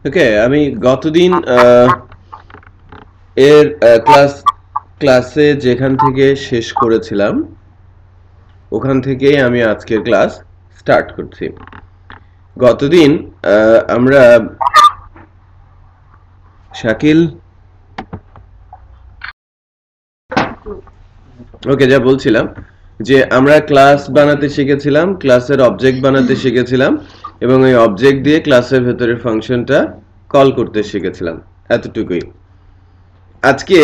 ওকে, আমি গতদিন এর ক্লাসে যেখান থেকে শেষ করেছিলাম ওখান থেকেই আমি আজকের ক্লাস স্টার্ট করছি। গতদিন আমরা শাকিল ওকে যা বলছিলাম যে আমরা ক্লাস বানাতে শিখেছিলাম, ক্লাসের অবজেক্ট বানাতে শিখেছিলাম এবং এই অবজেক্ট দিয়ে ক্লাসের ভেতরের ফাংশনটা কল করতে শিখেছিলাম, এতটুকুই। আজকে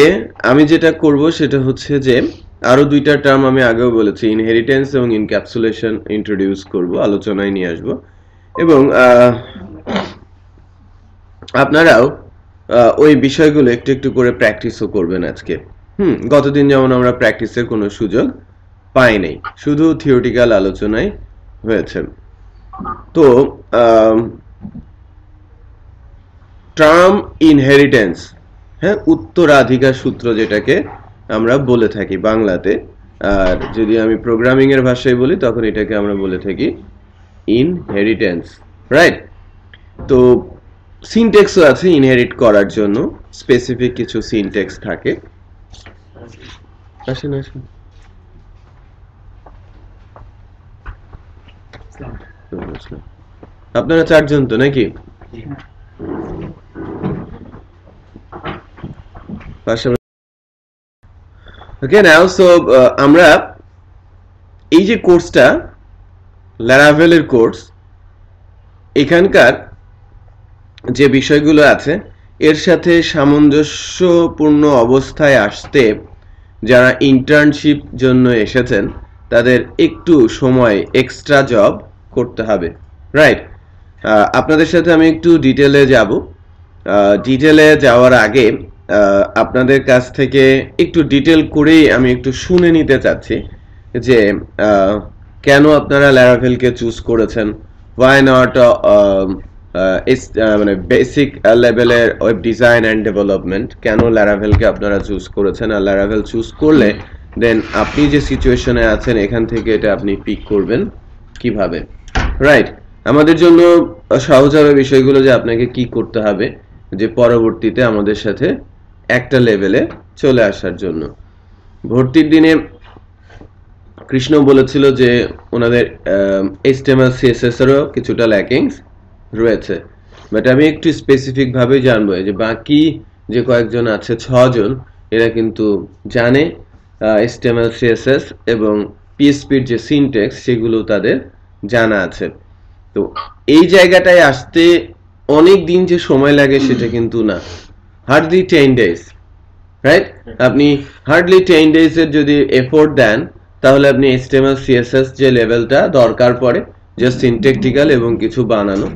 আমি যেটা করব সেটা হচ্ছে যে আরো দুইটা টার্ম আমি আগেও বলেছি, ইনহেরিটেন্স এবং ইনক্যাপসুলেশন ইন্ট্রোডিউস করব, আলোচনায় নিয়ে আসব এবং আপনারাও ওই বিষয়গুলো একটু একটু করে প্র্যাকটিসও করবেন আজকে। গতদিন যেমন আমরা প্র্যাকটিসের কোনো সুযোগ পাই নাই, শুধু থিওরিটিক্যাল আলোচনায় হয়েছে। তো টার্ম ইনহেরিটেন্স, হ্যাঁ, উত্তরাধিকার সূত্র যেটাকে আমরা বলে থাকি বাংলাতে, আর যদি আমি প্রোগ্রামিং এর ভাষায় বলি তখন এটাকে আমরা বলে থাকি ইনহেরিটেন্স, রাইট? তো সিনট্যাক্সও আছে ইনহেরিট করার জন্য, স্পেসিফিক কিছু সিনট্যাক্স থাকে। আসেন আসেন, আপনারা চারজন তো নাকি? ওকে, নাও সো আমরা এই যে কোর্সটা ল্যারাভেলের কোর্স, এখানকার যে বিষয়গুলো আছে এর সাথে সামঞ্জস্যপূর্ণ অবস্থায় আসতে যারা ইন্টার্নশিপ জন্য এসেছেন তাদের একটু সময় এক্সট্রা জব করতে হবে, রাইট? আপনাদের সাথে আমি একটু ডিটেলে যাব। ডিটেলে যাওয়ার আগে আপনাদের কাছ থেকে একটু ডিটেল করেই আমি একটু শুনে নিতে চাচ্ছি যে কেন আপনারা ল্যারাভেলকে চুজ করেছেন, ওয়াই নট মানে বেসিক লেভেলের ওয়েব ডিজাইন অ্যান্ড ডেভেলপমেন্ট, কেন ল্যারাভেলকে আপনারা চুজ করেছেন, আর ল্যারাভেল চুজ করলে দেন আপনি যে সিচুয়েশনে আছেন এখান থেকে এটা আপনি পিক করবেন কিভাবে, রাইট? আমাদের জন্য সহজ হবে বিষয়গুলো যে আপনাকে কি করতে হবে যে পরবর্তীতে আমাদের সাথে একটা লেভেলে চলে আসার জন্য। ভর্তির দিনে কৃষ্ণ বলেছিল যে ওনাদের HTML CSS এরও কিছুটা ল্যাকিংস রয়েছে, বাট আমি একটু স্পেসিফিক ভাবে জানবো যে বাকি যে কয়েকজন আছে 6 জন এরা কিন্তু জানে HTML CSS এবং PHP-র যে সিনট্যাক্স সেগুলো তাদের জানা আছে। তো এই জায়গাটায় আসতে অনেক দিন যে সময় লাগে সেটা কিন্তু না, হার্ডলি 10 ডেজ, রাইট? আপনি হার্ডলি 10 ডেজ এর যদি এফোর্ট দেন তাহলে আপনি HTML CSS যে লেভেলটা দরকার পড়ে জাস্ট সিনট্যাকটিক্যাল এবং কিছু বানানো,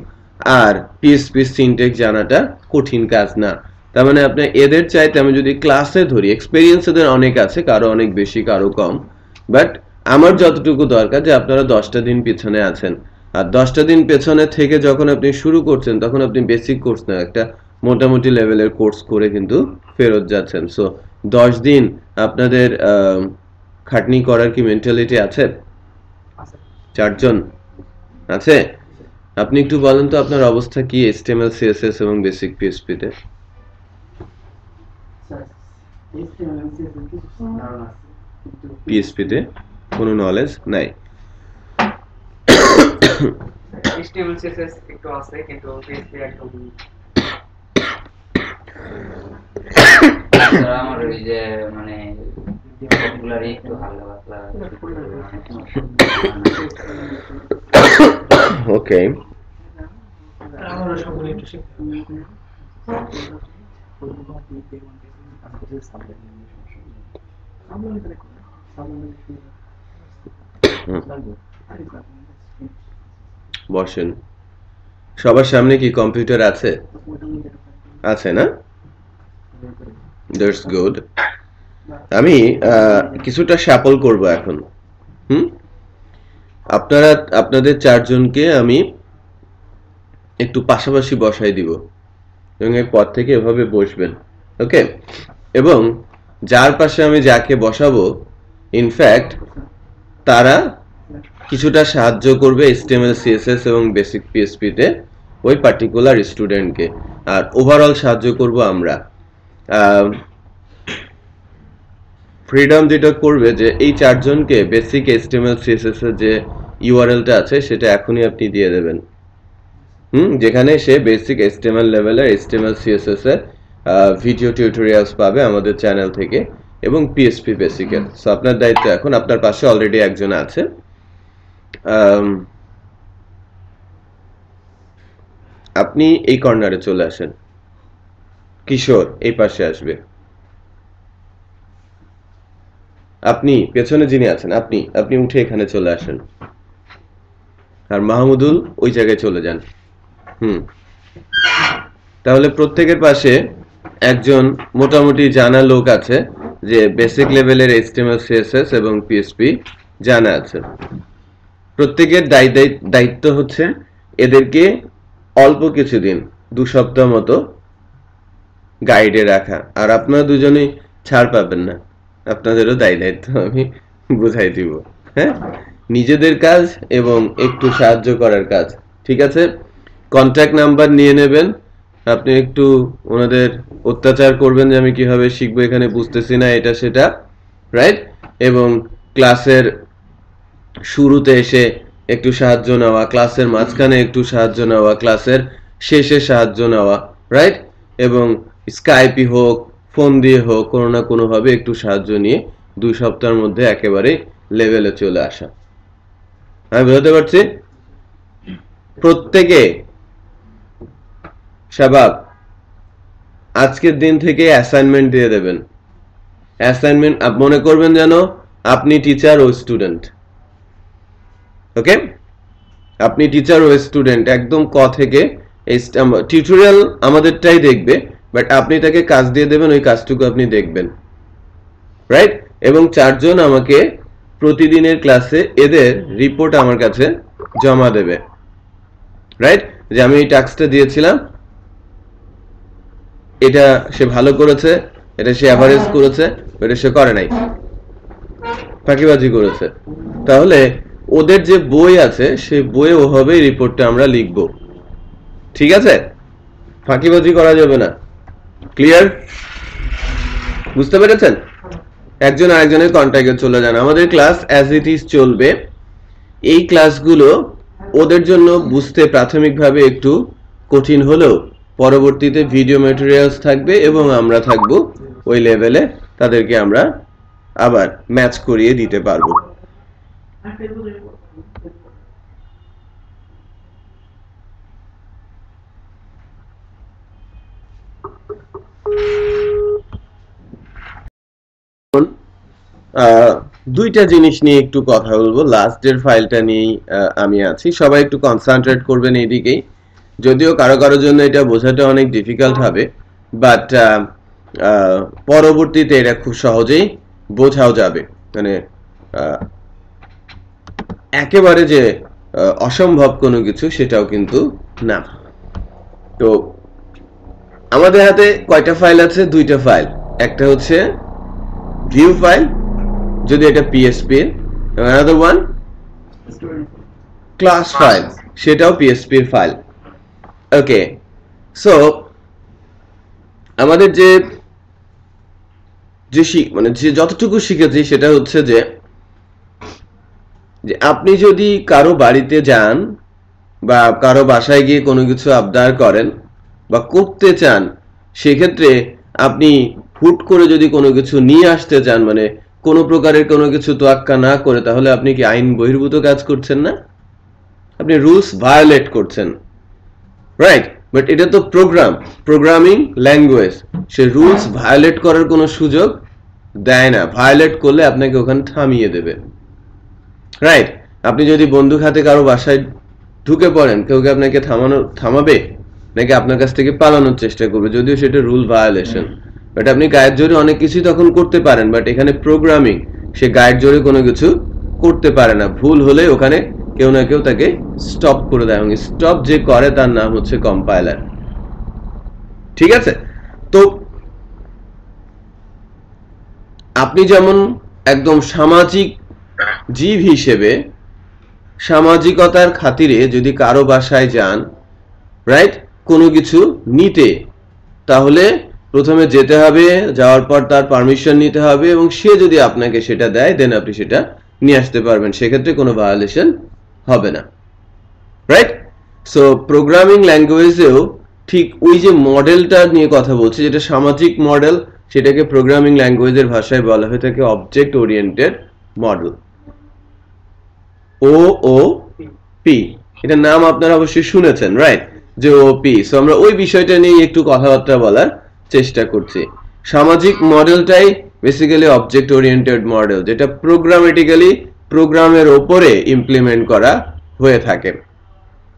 আর PHP সিনট্যাক্স জানাটা কঠিন কাজ না। তার মানে আপনি এদের চাইতে আমি যদি ক্লাসে ধরি, এক্সপেরিয়েন্স এদের অনেক আছে, কারো অনেক বেশি কারো কম, বাট আমার যতটুকু দরকার যে আপনারা 10টা দিন পিছনে আছেন, আর 10টা দিন পেছনে থেকে যখন আপনি শুরু করছেন তখন আপনি বেসিক কোর্স না একটা মোটামুটি লেভেলের কোর্স করে কিন্তু ফেরত যাচ্ছেন। সো 10 দিন আপনাদের খাটনি করার কি মেন্টালিটি আছে? 4 জন আছে? আপনি একটু বলেন তো আপনার অবস্থা কি HTML CSS এবং বেসিক PHP তে? PHP তে কোনো নলেজ নাই? HTML CSS একটু আছে কিন্তু PHP একদম আমার ওই যে মানে ভোকাবুলারি একটু হালকা পাতলা। ওকে, আমরা সকলে একটু শিখতে বসেন। সবার সামনে কি কম্পিউটার আছে? আছে না? That's good. আমি কিছুটা স্যাম্পল করব এখন। আপনারা আপনাদের 4 জনকে আমি একটু পাশাপাশি বসাই দিব এবং এরপর থেকে এভাবে বসবেন, ওকে? এবং যার পাশে আমি যাকে বসাবো ইনফ্যাক্ট তারা কিছুটা সাহায্য করবে HTML CSS এবং বেসিক PHP তে ওই পার্টিকুলার স্টুডেন্টকে। আর ওভারঅল সাহায্য করব আমরা। ফ্রিডম যেটা করবে যে এই চারজনকে বেসিক HTML CSS এর যে ইউআরএলটা আছে সেটা এখনই আপনি দিয়ে দেবেন, যেখানে সে বেসিক HTML লেভেলের HTML CSS এর ভিডিও টিউটোরিয়ালস পাবে আমাদের চ্যানেল থেকে এবং PHP বেসিকের। সো আপনার দায়িত্ব এখন, আপনার পাশে অলরেডি একজন আছে। আপনি এই কর্নারে চলে আসেন, কিশোর এই পাশে আসবে, আপনি পেছনে যিনি আছেন আপনি উঠে এখানে চলে আসেন, আর মাহমুদুল ওই জায়গায় চলে যান। তাহলে প্রত্যেকের পাশে একজন মোটামুটি জানা লোক আছে যে বেসিক লেভেলের HTML CSS এবং PHP জানা আছে। প্রত্যেকের দায়িত্ব হচ্ছে এদেরকে অল্প কিছুদিন 2 সপ্তাহ মতো গাইডে রাখা। আর আপনারা দুজনেই ছাড় পাবেন না, আপনাদেরও দায়িত্ব আমি বুঝাই দিব। হ্যাঁ, নিজেদের কাজ এবং একটু সাহায্য করার কাজ, ঠিক আছে? কন্ট্যাক্ট নাম্বার নিয়ে নেবেন, আপনি একটু ওনাদের অত্যাচার করবেন যে আমি কিভাবে শিখবো, এখানে বুঝতেছি না এটা সেটা, রাইট? এবং ক্লাসের শুরুতে এসে একটু সাহায্য নেওয়া, ক্লাসের মাঝখানে একটু সাহায্য নেওয়া, ক্লাসের শেষে সাহায্য নেওয়া, রাইট? এবং স্কাইপই হোক, ফোন দিয়ে হোক, কোনো না কোনোভাবে একটু সাহায্য নিয়ে 2 সপ্তাহের মধ্যে একেবারে লেভেলে চলে আসা। আমি বুঝতে পারছি? প্রত্যেকে শাবাব আজকের দিন থেকে অ্যাসাইনমেন্ট দিয়ে দেবেন। অ্যাসাইনমেন্ট মনে করবেন যেন আপনি টিচার ও স্টুডেন্ট। ওকে, আপনি টিচার ও স্টুডেন্ট, একদম ক থেকে টিউটোরিয়াল আমাদেরটাই দেখবে, বাট আপনি তাকে কাজ দিয়ে দেবেন, ওই কাজটুকু আপনি দেখবেন, রাইট? এবং 4 জন আমাকে প্রতিদিনের ক্লাসে এদের রিপোর্ট আমার কাছে জমা দেবে, রাইট? যে আমি এই টাস্কটা দিয়েছিলাম, এটা সে ভালো করেছে, এটা সে এভারেজ করেছে, এটা সে করে নাই, ফাঁকিবাজি করেছে। তাহলে ওদের যে বই আছে সেই বইয়ে ওভাবেই রিপোর্টটা আমরা লিখব, ঠিক আছে? ফাঁকিবাজি করা যাবে না। ক্লিয়ার? বুঝতে পেরেছেন? একজন আরেকজনের কন্ট্যাক্টে চলে যান। আমাদের ক্লাস অ্যাজ ইট ইজ চলবে। এই ক্লাসগুলো ওদের জন্য বুঝতে প্রাথমিকভাবে একটু কঠিন হলেও পরবর্তীতে ভিডিও ম্যাটেরিয়ালস থাকবে এবং আমরা থাকব ওই লেভেলে, তাদেরকে আমরা আবার ম্যাচ করিয়ে দিতে পারবো। দুইটা জিনিস নিয়ে একটু কথা বলবো। লাস্টের ফাইলটা নিয়েই আমি আছি, সবাই একটু কনসেন্ট্রেট করবেন এইদিকেই। যদিও কারো জন্য এটা বোঝাটা অনেক ডিফিকাল্ট হবে, বাট পরবর্তীতে এটা খুব সহজেই বোঝাও যাবে। মানে একেবারে যে অসম্ভব কোনো কিছু সেটাও কিন্তু না। তো আমাদের হাতে কয়টা ফাইল আছে? 2টা ফাইল। একটা হচ্ছে ভিউ ফাইল, যদি এটা PHP এর, another one ক্লাস ফাইল, সেটাও PHP এর ফাইল। ওকে, সো আমাদের যে যতটুকু শিখেছি সেটা হচ্ছে যে আপনি যদি কারো বাড়িতে যান বা কারো বাসায় গিয়ে কোনো কিছু আবদার করেন বা করতে চান, সেক্ষেত্রে আপনি হুট করে যদি কোনো কিছু নিয়ে আসতে চান, মানে কোনো প্রকারের কোনো কিছু তোয়াক্কা না করে, তাহলে আপনি কি আইন বহির্ভূত কাজ করছেন না? আপনি রুলস ভায়োলেট করছেন, রাইট? বাট এটা তো প্রোগ্রামিং ল্যাঙ্গুয়েজ, সে রুলস ভায়োলেট করার কোনো সুযোগ দেয় না। ভায়োলেট করলে আপনাকে ওখানে থামিয়ে দেবে, রাইট? আপনি যদি বন্দুক হাতে কারো বাসায় ঢুকে পড়েন, কেউ কি আপনাকে থামাবে নাকি আপনার কাছ থেকে পালানোর চেষ্টা করবে, যদিও সেটা রুল ভায়োলেশন। বাট আপনি গায়ের জোরে অনেক কিছুই তখন করতে পারেন, বাট এখানে প্রোগ্রামিং, সে গায়ের জোরে কোনো কিছু করতে পারে না। ভুল হলে ওখানে কেউ না কেউ তাকে স্টপ করে দেয়, এবং স্টপ যে করে তার নাম হচ্ছে কম্পাইলার, ঠিক আছে? তো আপনি যেমন একদম সামাজিক জীব হিসেবে সামাজিকতার খাতিরে যদি কারো বাসায় যান, রাইট, কোনো কিছু নিতে, তাহলে প্রথমে যেতে হবে, যাওয়ার পর তার পারমিশন নিতে হবে এবং সে যদি আপনাকে সেটা দেয় দেন আপনি সেটা নিয়ে আসতে পারবেন, সেক্ষেত্রে কোনো ভায়োলেশন হবে না, রাইট? সো প্রোগ্রামিং ল্যাঙ্গুয়েজেও ঠিক ওই যে মডেলটা নিয়ে কথা বলছি, যেটা সামাজিক মডেল, সেটাকে প্রোগ্রামিং ল্যাঙ্গুয়েজের ভাষায় বলা হয়ে থাকে অবজেক্ট ওরিয়েন্টেড মডেল, ওওপি। এটার নাম আপনারা অবশ্যই শুনেছেন, রাইট, যে ওপি। সো আমরা ওই বিষয়টা নিয়ে একটু কথাবার্তা বলার চেষ্টা করছি। সামাজিক মডেলটাই বেসিক্যালি অবজেক্ট ওরিয়েন্টেড মডেল, যেটা প্রোগ্রামেটিক্যালি প্রোগ্রামের ওপরে ইমপ্লিমেন্ট করা হয়ে থাকে,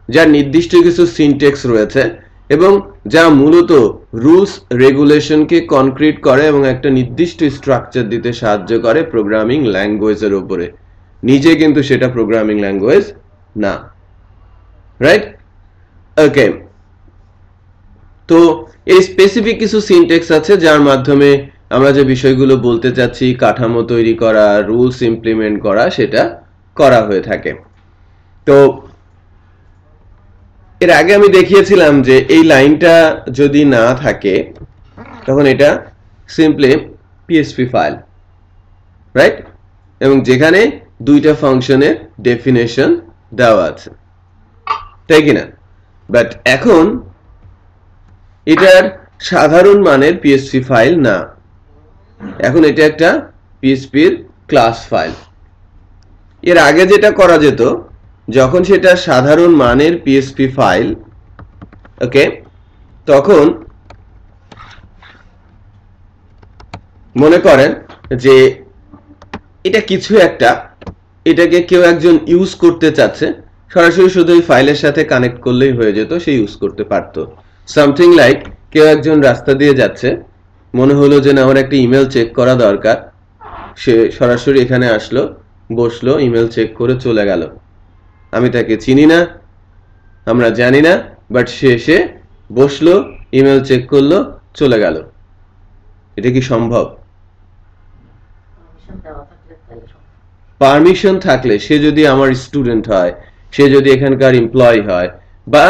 যার নির্দিষ্ট কিছু সিনট্যাক্স রয়েছে এবং যা মূলত রুলস রেগুলেশনকে কনক্রিট করে এবং একটা নির্দিষ্ট স্ট্রাকচার দিতে সাহায্য করে প্রোগ্রামিং ল্যাঙ্গুয়েজের উপরে। নিজে কিন্তু সেটা প্রোগ্রামিং ল্যাঙ্গুয়েজ না, রাইট? ওকে, তো এই স্পেসিফিক কিছু সিনট্যাক্স আছে যার মাধ্যমে আমরা যে বিষয়গুলো বলতে চাচ্ছি, কাঠামো তৈরি করা, রুলস ইমপ্লিমেন্ট করা, সেটা করা হয়ে থাকে। তো এর আগে আমি দেখিয়েছিলাম যে এই লাইনটা যদি না থাকে তখন এটা সিম্পলি পিএসপি ফাইল, রাইট? এবং যেখানে দুইটা ফাংশনের ডেফিনেশন দেওয়া আছে, তাই কিনা? বাট এখন এটার সাধারণ মানের পিএসপি ফাইল না, এখন এটা একটা পিএসপির ক্লাস ফাইল। এর আগে যেটা করা যেত, যখন সেটা সাধারণ মানের পিএসপি ফাইল, ওকে, তখন মনে করেন যে এটা কিছু একটা, এটাকে কেউ একজন ইউজ করতে চাচ্ছে, সরাসরি শুধু এই ফাইলের সাথে কানেক্ট করলেই হয়ে যেত, সে ইউজ করতে পারত। সামথিং লাইক কেউ একজন রাস্তা দিয়ে যাচ্ছে, মনে হলো যে না আমার একটা ইমেল চেক করা দরকার, সে সরাসরি এখানে আসলো, বসলো, ইমেল চেক করে চলে গেল। আমি তাকে চিনি না, আমরা জানি না, বাট সে এসে বসলো, ইমেল চেক করলো, চলে গেল। এটা কি সম্ভব? পারমিশন থাকলে, সে যদি আমার স্টুডেন্ট হয়, সে যদি এখানকার এমপ্লয়ি হয়, বা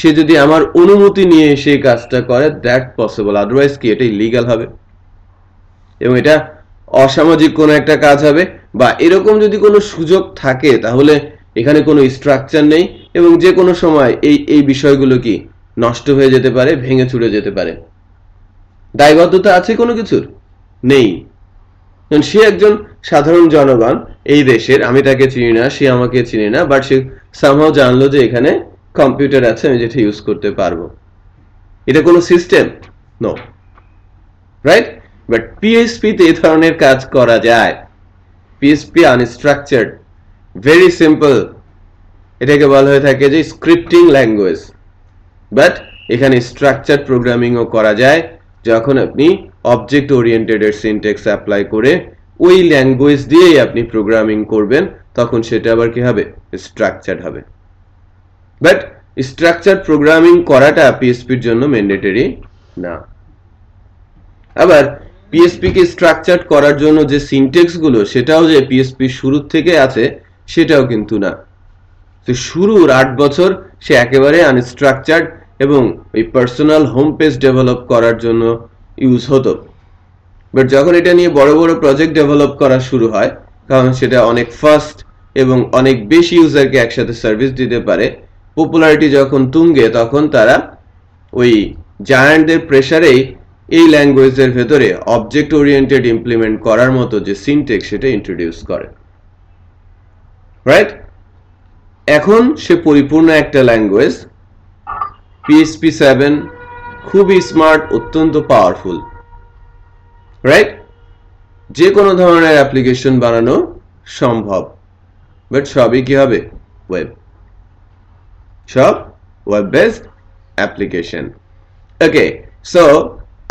সে যদি আমার অনুমতি নিয়ে সেই কাজটা করে, দ্যাট পসিবল। আদারওয়াইজ কি এটা ইলিগাল হবে এবং এটা অসামাজিক কোনো একটা কাজ হবে। বা এরকম যদি কোনো সুযোগ থাকে তাহলে এখানে কোনো স্ট্রাকচার নেই এবং যে কোনো সময় এই বিষয়গুলো কি নষ্ট হয়ে যেতে পারে, ভেঙে চুরে যেতে পারে। দায়বদ্ধতা আছে কোনো কিছুর? নেই। সে একজন সাধারণ জনগণ এই দেশের, আমি তাকে চিনি না, সে আমাকে চিনি না, বাট সে সামহাও জানলো যে এখানে কম্পিউটার আছে, আমি যেটা ইউজ করতে পারবো। এটা কোনো system? No, right? But PHP তে এই ধরনের কাজ করা যায়। পিএইচপি আনস্ট্রাকচার্ড, ভেরি সিম্পল, এটাকে বলা হয়ে থাকে যে স্ক্রিপ্টিং ল্যাঙ্গুয়েজ। বাট এখানে স্ট্রাকচার প্রোগ্রামিংও করা যায় যখন আপনি অবজেক্ট ওরিয়েন্টেড এর সিনট্যাক্স অ্যাপ্লাই করে ওই ল্যাঙ্গুয়েজ দিয়েই আপনি প্রোগ্রামিং করবেন, তখন সেটা আবার কি হবে? স্ট্রাকচার্ড হবে। বাট স্ট্রাকচার প্রোগ্রামিং করাটা পিএইচপির জন্য ম্যান্ডেটরি না। আবার পিএইচপি কে স্ট্রাকচার্ড করার জন্য যে সিনট্যাক্স গুলো, সেটাও যে পিএইচপি শুরু থেকে আছে সেটাও কিন্তু না। তো শুরুর 8 বছর সে একেবারে আনস্ট্রাকচার্ড এবং ওই পার্সোনাল হোম পেজ ডেভেলপ করার জন্য ইউজ হতো। বাট যখন এটা নিয়ে বড় বড় প্রজেক্ট ডেভেলপ করা শুরু হয়, কারণ সেটা অনেক ফাস্ট এবং অনেক বেশি ইউজারকে একসাথে সার্ভিস দিতে পারে, পপুলারিটি যখন তুঙ্গে, তখন তারা ওই জায়ান্টদের প্রেসারেই এই ল্যাঙ্গুয়েজের ভেতরে অবজেক্ট ওরিয়েন্টেড ইমপ্লিমেন্ট করার মতো যে সিনট্যাক্স, সেটা ইন্ট্রোডিউস করে, রাইট? এখন সে পরিপূর্ণ একটা ল্যাঙ্গুয়েজ। পিএইচপি 7 খুবই স্মার্ট, অত্যন্ত পাওয়ারফুল, রাইট? যে কোনো ধরনের অ্যাপ্লিকেশন বানানো সম্ভব। বাট সবই কি হবে? ওয়েব। সব ওয়েব বেসড অ্যাপ্লিকেশন। ওকে, সো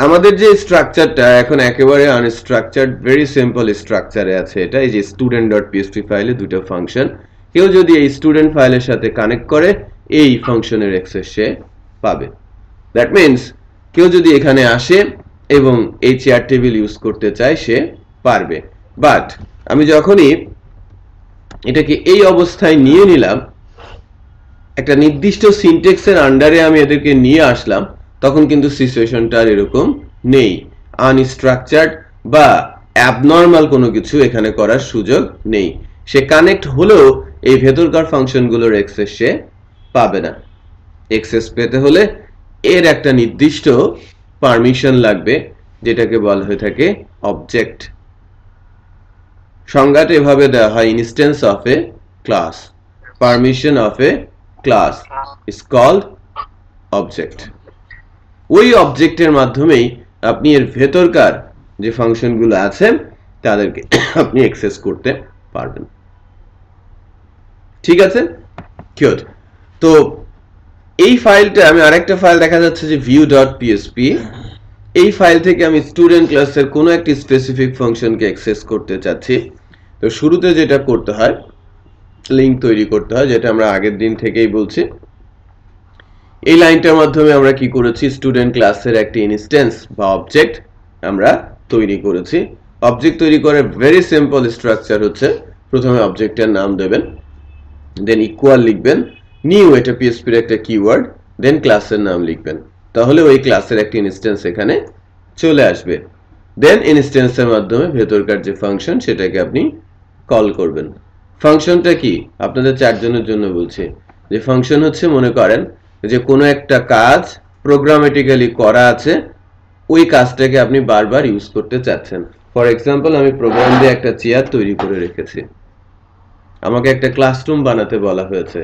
আমাদের যে স্ট্রাকচারটা এখন একেবারে আনস্ট্রাকচার্ড, ভেরি সিম্পল স্ট্রাকচারে আছে এটা। এই যে student.php ফাইলে দুটো ফাংশন, কেউ যদি এই স্টুডেন্ট ফাইলের সাথে কানেক্ট করে এই ফাংশনের অ্যাক্সেস সে পাবে। দ্যাট মিন্স কেউ যদি এখানে আসে এবং এই চেয়ার টেবিল ইউজ করতে চায়, সে পারবে। বাট আমি যখনই এটাকে এই অবস্থায় নিয়ে নিলাম, একটা নির্দিষ্ট সিনট্যাক্সের আন্ডারে আমি এদেরকে নিয়ে আসলাম, তখন কিন্তু সিচুয়েশনটা এরকম নেই, আনস্ট্রাকচারড বা অ্যাবনর্মাল কোনো কিছু এখানে করার সুযোগ নেই। সে কানেক্ট হলেও এই ভেতরকার ফাংশনগুলোর অ্যাক্সেস সে পাবে না। অ্যাক্সেস পেতে হলে এর একটা নির্দিষ্ট পারমিশন লাগবে, যেটাকে বলা হয়ে থাকে অবজেক্ট। সংজ্ঞাটা এভাবে দেওয়া হয়, instance of a class, permission of a class is called object. ওই অবজেক্টের মাধ্যমেই আপনি এর ভেতরকার যে ফাংশনগুলো আছে তাদেরকে আপনি অ্যাক্সেস করতে পারবেন। ঠিক আছে, গুড। তো এই ফাইলটা আমি আরেকটা ফাইল দেখা যাচ্ছে যে view.php, এই ফাইল থেকে আমি স্টুডেন্ট ক্লাসের কোনো একটি স্পেসিফিক ফাংশনকে অ্যাক্সেস করতে চাচ্ছি। তো শুরুতে যেটা করতে হয়, লিংক তৈরি করতে হয়, যেটা আমরা আগের দিন থেকেই বলছি। এই লাইনটার মাধ্যমে আমরা কি করেছি, স্টুডেন্ট ক্লাসের একটি ইনস্ট্যান্স বা অবজেক্ট আমরা তৈরি করেছি। অবজেক্ট তৈরি করার ভেরি সিম্পল স্ট্রাকচার হচ্ছে, প্রথমে অবজেক্টের নাম দেবেন, দেন ইকুয়াল লিখবেন, নিউ এটা PHP এর একটা কিওয়ার্ড, দেন ক্লাসের নাম লিখবেন, তাহলে ওই ক্লাসের একটা ইনস্ট্যান্স এখানে চলে আসবে। দেন ইনস্ট্যান্সের মাধ্যমে ভেতরকার যে ফাংশন সেটাকে আপনি কল করবেন। ফাংশনটা কি আপনাদের চারজনের জন্য বলছি, যে ফাংশন হচ্ছে, মনে করেন যে কোনো একটা কাজ প্রোগ্রামেটিক্যালি করা আছে, ওই কাজটাকে আপনি বারবার ইউজ করতে চাচ্ছেন। ফর এক্সাম্পল, আমি প্রোগ্রাম দিয়ে একটা চেয়ার তৈরি করে রেখেছি, আমাকে একটা ক্লাসরুম বানাতে বলা হয়েছে।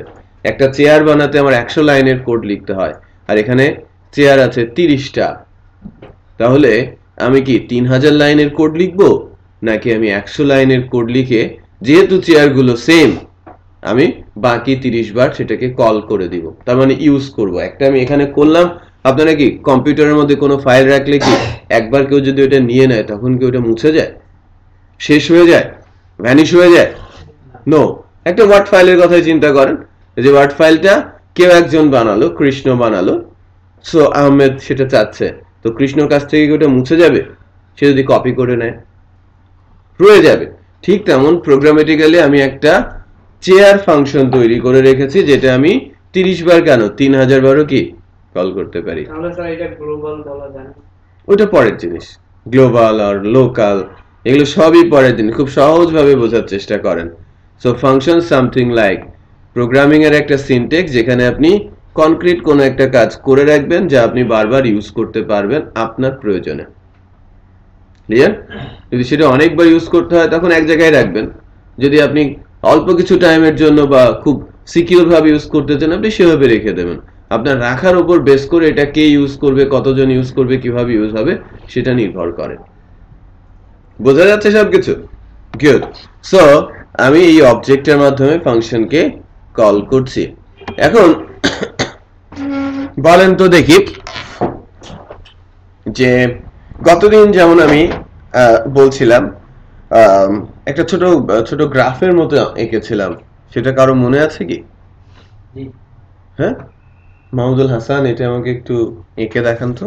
একটা চেয়ার বানাতে আমার 100 লাইনের কোড লিখতে হয়, আর এখানে চেয়ার আছে 30টা। তাহলে আমি কি 3000 লাইনের কোড লিখবো, নাকি আমি 100 লাইনের কোড লিখে, যেহেতু চেয়ারগুলো সেম, আমি বাকি 30 বার সেটাকে কল করে দিব, তার মানে ইউজ করব। একটা আমি এখানে করলাম, আপনারা কি কম্পিউটারের মধ্যে কোনো ফাইল রাখলে কি একবার কেউ যদি ওটা নিয়ে নেয় তখন কি ওটা মুছে যায়, শেষ হয়ে যায়, ভ্যানিশ হয়ে যায়? নো। একটা ওয়ার্ড ফাইলের কথাই চিন্তা করেন, যে ওয়ার্ড ফাইলটা কেউ একজন বানালো, কৃষ্ণ বানালো, সো আহমেদ সেটা চাচ্ছে, তো কৃষ্ণর কাছ থেকে কি ওটা মুছে যাবে? সে যদি কপি করে নেয় রয়ে যাবে। ঠিক তেমন প্রোগ্রামেটিক্যালি আমি একটা চেয়ার ফাংশন তৈরি করে রেখেছি, যেটা আমি 30 বার কেন 3000 বারও কি কল করতে পারি। তাহলে স্যার এটা গ্লোবাল বলা যায় না? ওটা পরের জিনিস, গ্লোবাল আর লোকাল এগুলো সবই পরের জিনিস, খুব সহজভাবে বোঝার চেষ্টা করেন। So function something like programming এর একটা সিনট্যাক্স, যেখানে আপনি কনক্রিট কোনো একটা কাজ করে রাখবেন যা আপনি বারবার ইউজ করতে পারবেন আপনার প্রয়োজনে। ক্লিয়ার? যদি সেটা অনেকবার ইউজ করতে হয় তখন এক জায়গায় রাখবেন, যদি আপনি অল্প কিছু টাইমের জন্য বা খুব সিকিউর ভাবে ইউজ করতে চান আপনি সেভাবে রেখে দেবেন। আপনার রাখার উপর বেস করে এটা কে ইউজ করবে, কতজন ইউজ করবে, কিভাবে ইউজ হবে সেটা নির্ভর করে। বোঝা যাচ্ছে সবকিছু? গুড। সো আমি এই অবজেক্টের মাধ্যমে ফাংশনকে কল করছি। এখন বলেন তো দেখি, যে গতদিন যেমন আমি বলছিলাম একটা ছোট ছোট গ্রাফের মতো এঁকেছিলাম, সেটা কারো মনে আছে কি? হ্যাঁ, মাহমুদুল হাসান, এটা আমাকে একটু এঁকে দেখান তো,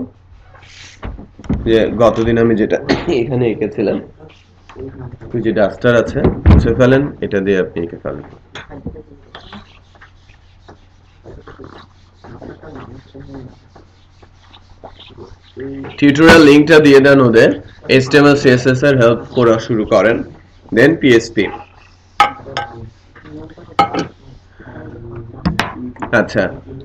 যে গতদিন আমি যেটা এখানে এঁকেছিলাম। ওই যে ডাস্টার আছে, মুছে ফেলেন, এটা দিয়ে আপনি এঁকে ফেলেন। টিউটোরিয়াল লিংকটা দিয়ে দেন ওদের, HTML CSS এর হেল্প করা শুরু করেন, দেন PHP। আচ্ছা,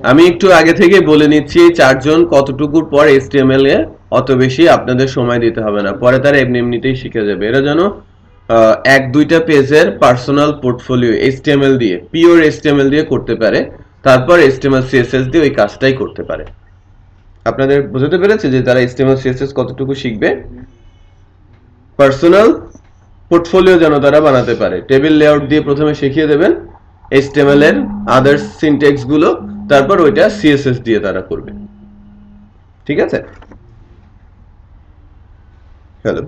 আমি একটু আগে থেকে বলে নিচ্ছি এই চারজন কতটুকুর পর HTML এ অত বেশি আপনাদের সময় দিতে হবে না, পরে তারা এমনিতেই শিখে যাবে। এরা যেন 1-2টা পেজের পার্সোনাল পোর্টফোলিও HTML দিয়ে, পিওর HTML দিয়ে করতে পারে, তারপর HTML CSS দিয়ে ওই কাজটাই করতে পারে। আপনাদের বুঝতে পেরেছে যে তারা HTML CSS কতটুকু শিখবে? পার্সোনাল পোর্টফোলিও যেন তারা বানাতে পারে। টেবিল লেআউট দিয়ে প্রথমে শিখিয়ে দেবেন HTML এর আদার্স সিনট্যাক্স গুলো, তারপর ওইটা CSS দিয়ে তারা করবে। ঠিক আছে? হ্যালো,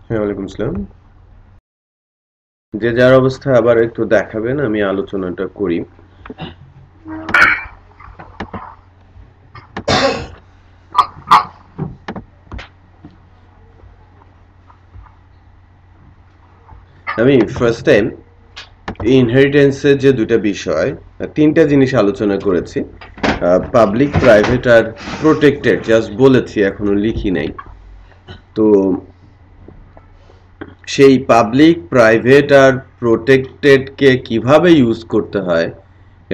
ওয়ালাইকুম আসসালাম। যে যার অবস্থা আবার একটু দেখাবেন, আমি আলোচনাটা করি। আমি ফার্স্ট টাইম ইনহেরিটেন্সের যে দুটো বিষয়, তিনটা জিনিস আলোচনা করেছি। পাবলিক প্রাইভেট আর প্রোটেক্টেড জাস্ট বলেছি, এখনো লিখি নাই। তো সেই পাবলিক প্রাইভেট আর প্রোটেক্টেডকে কিভাবে ইউজ করতে হয়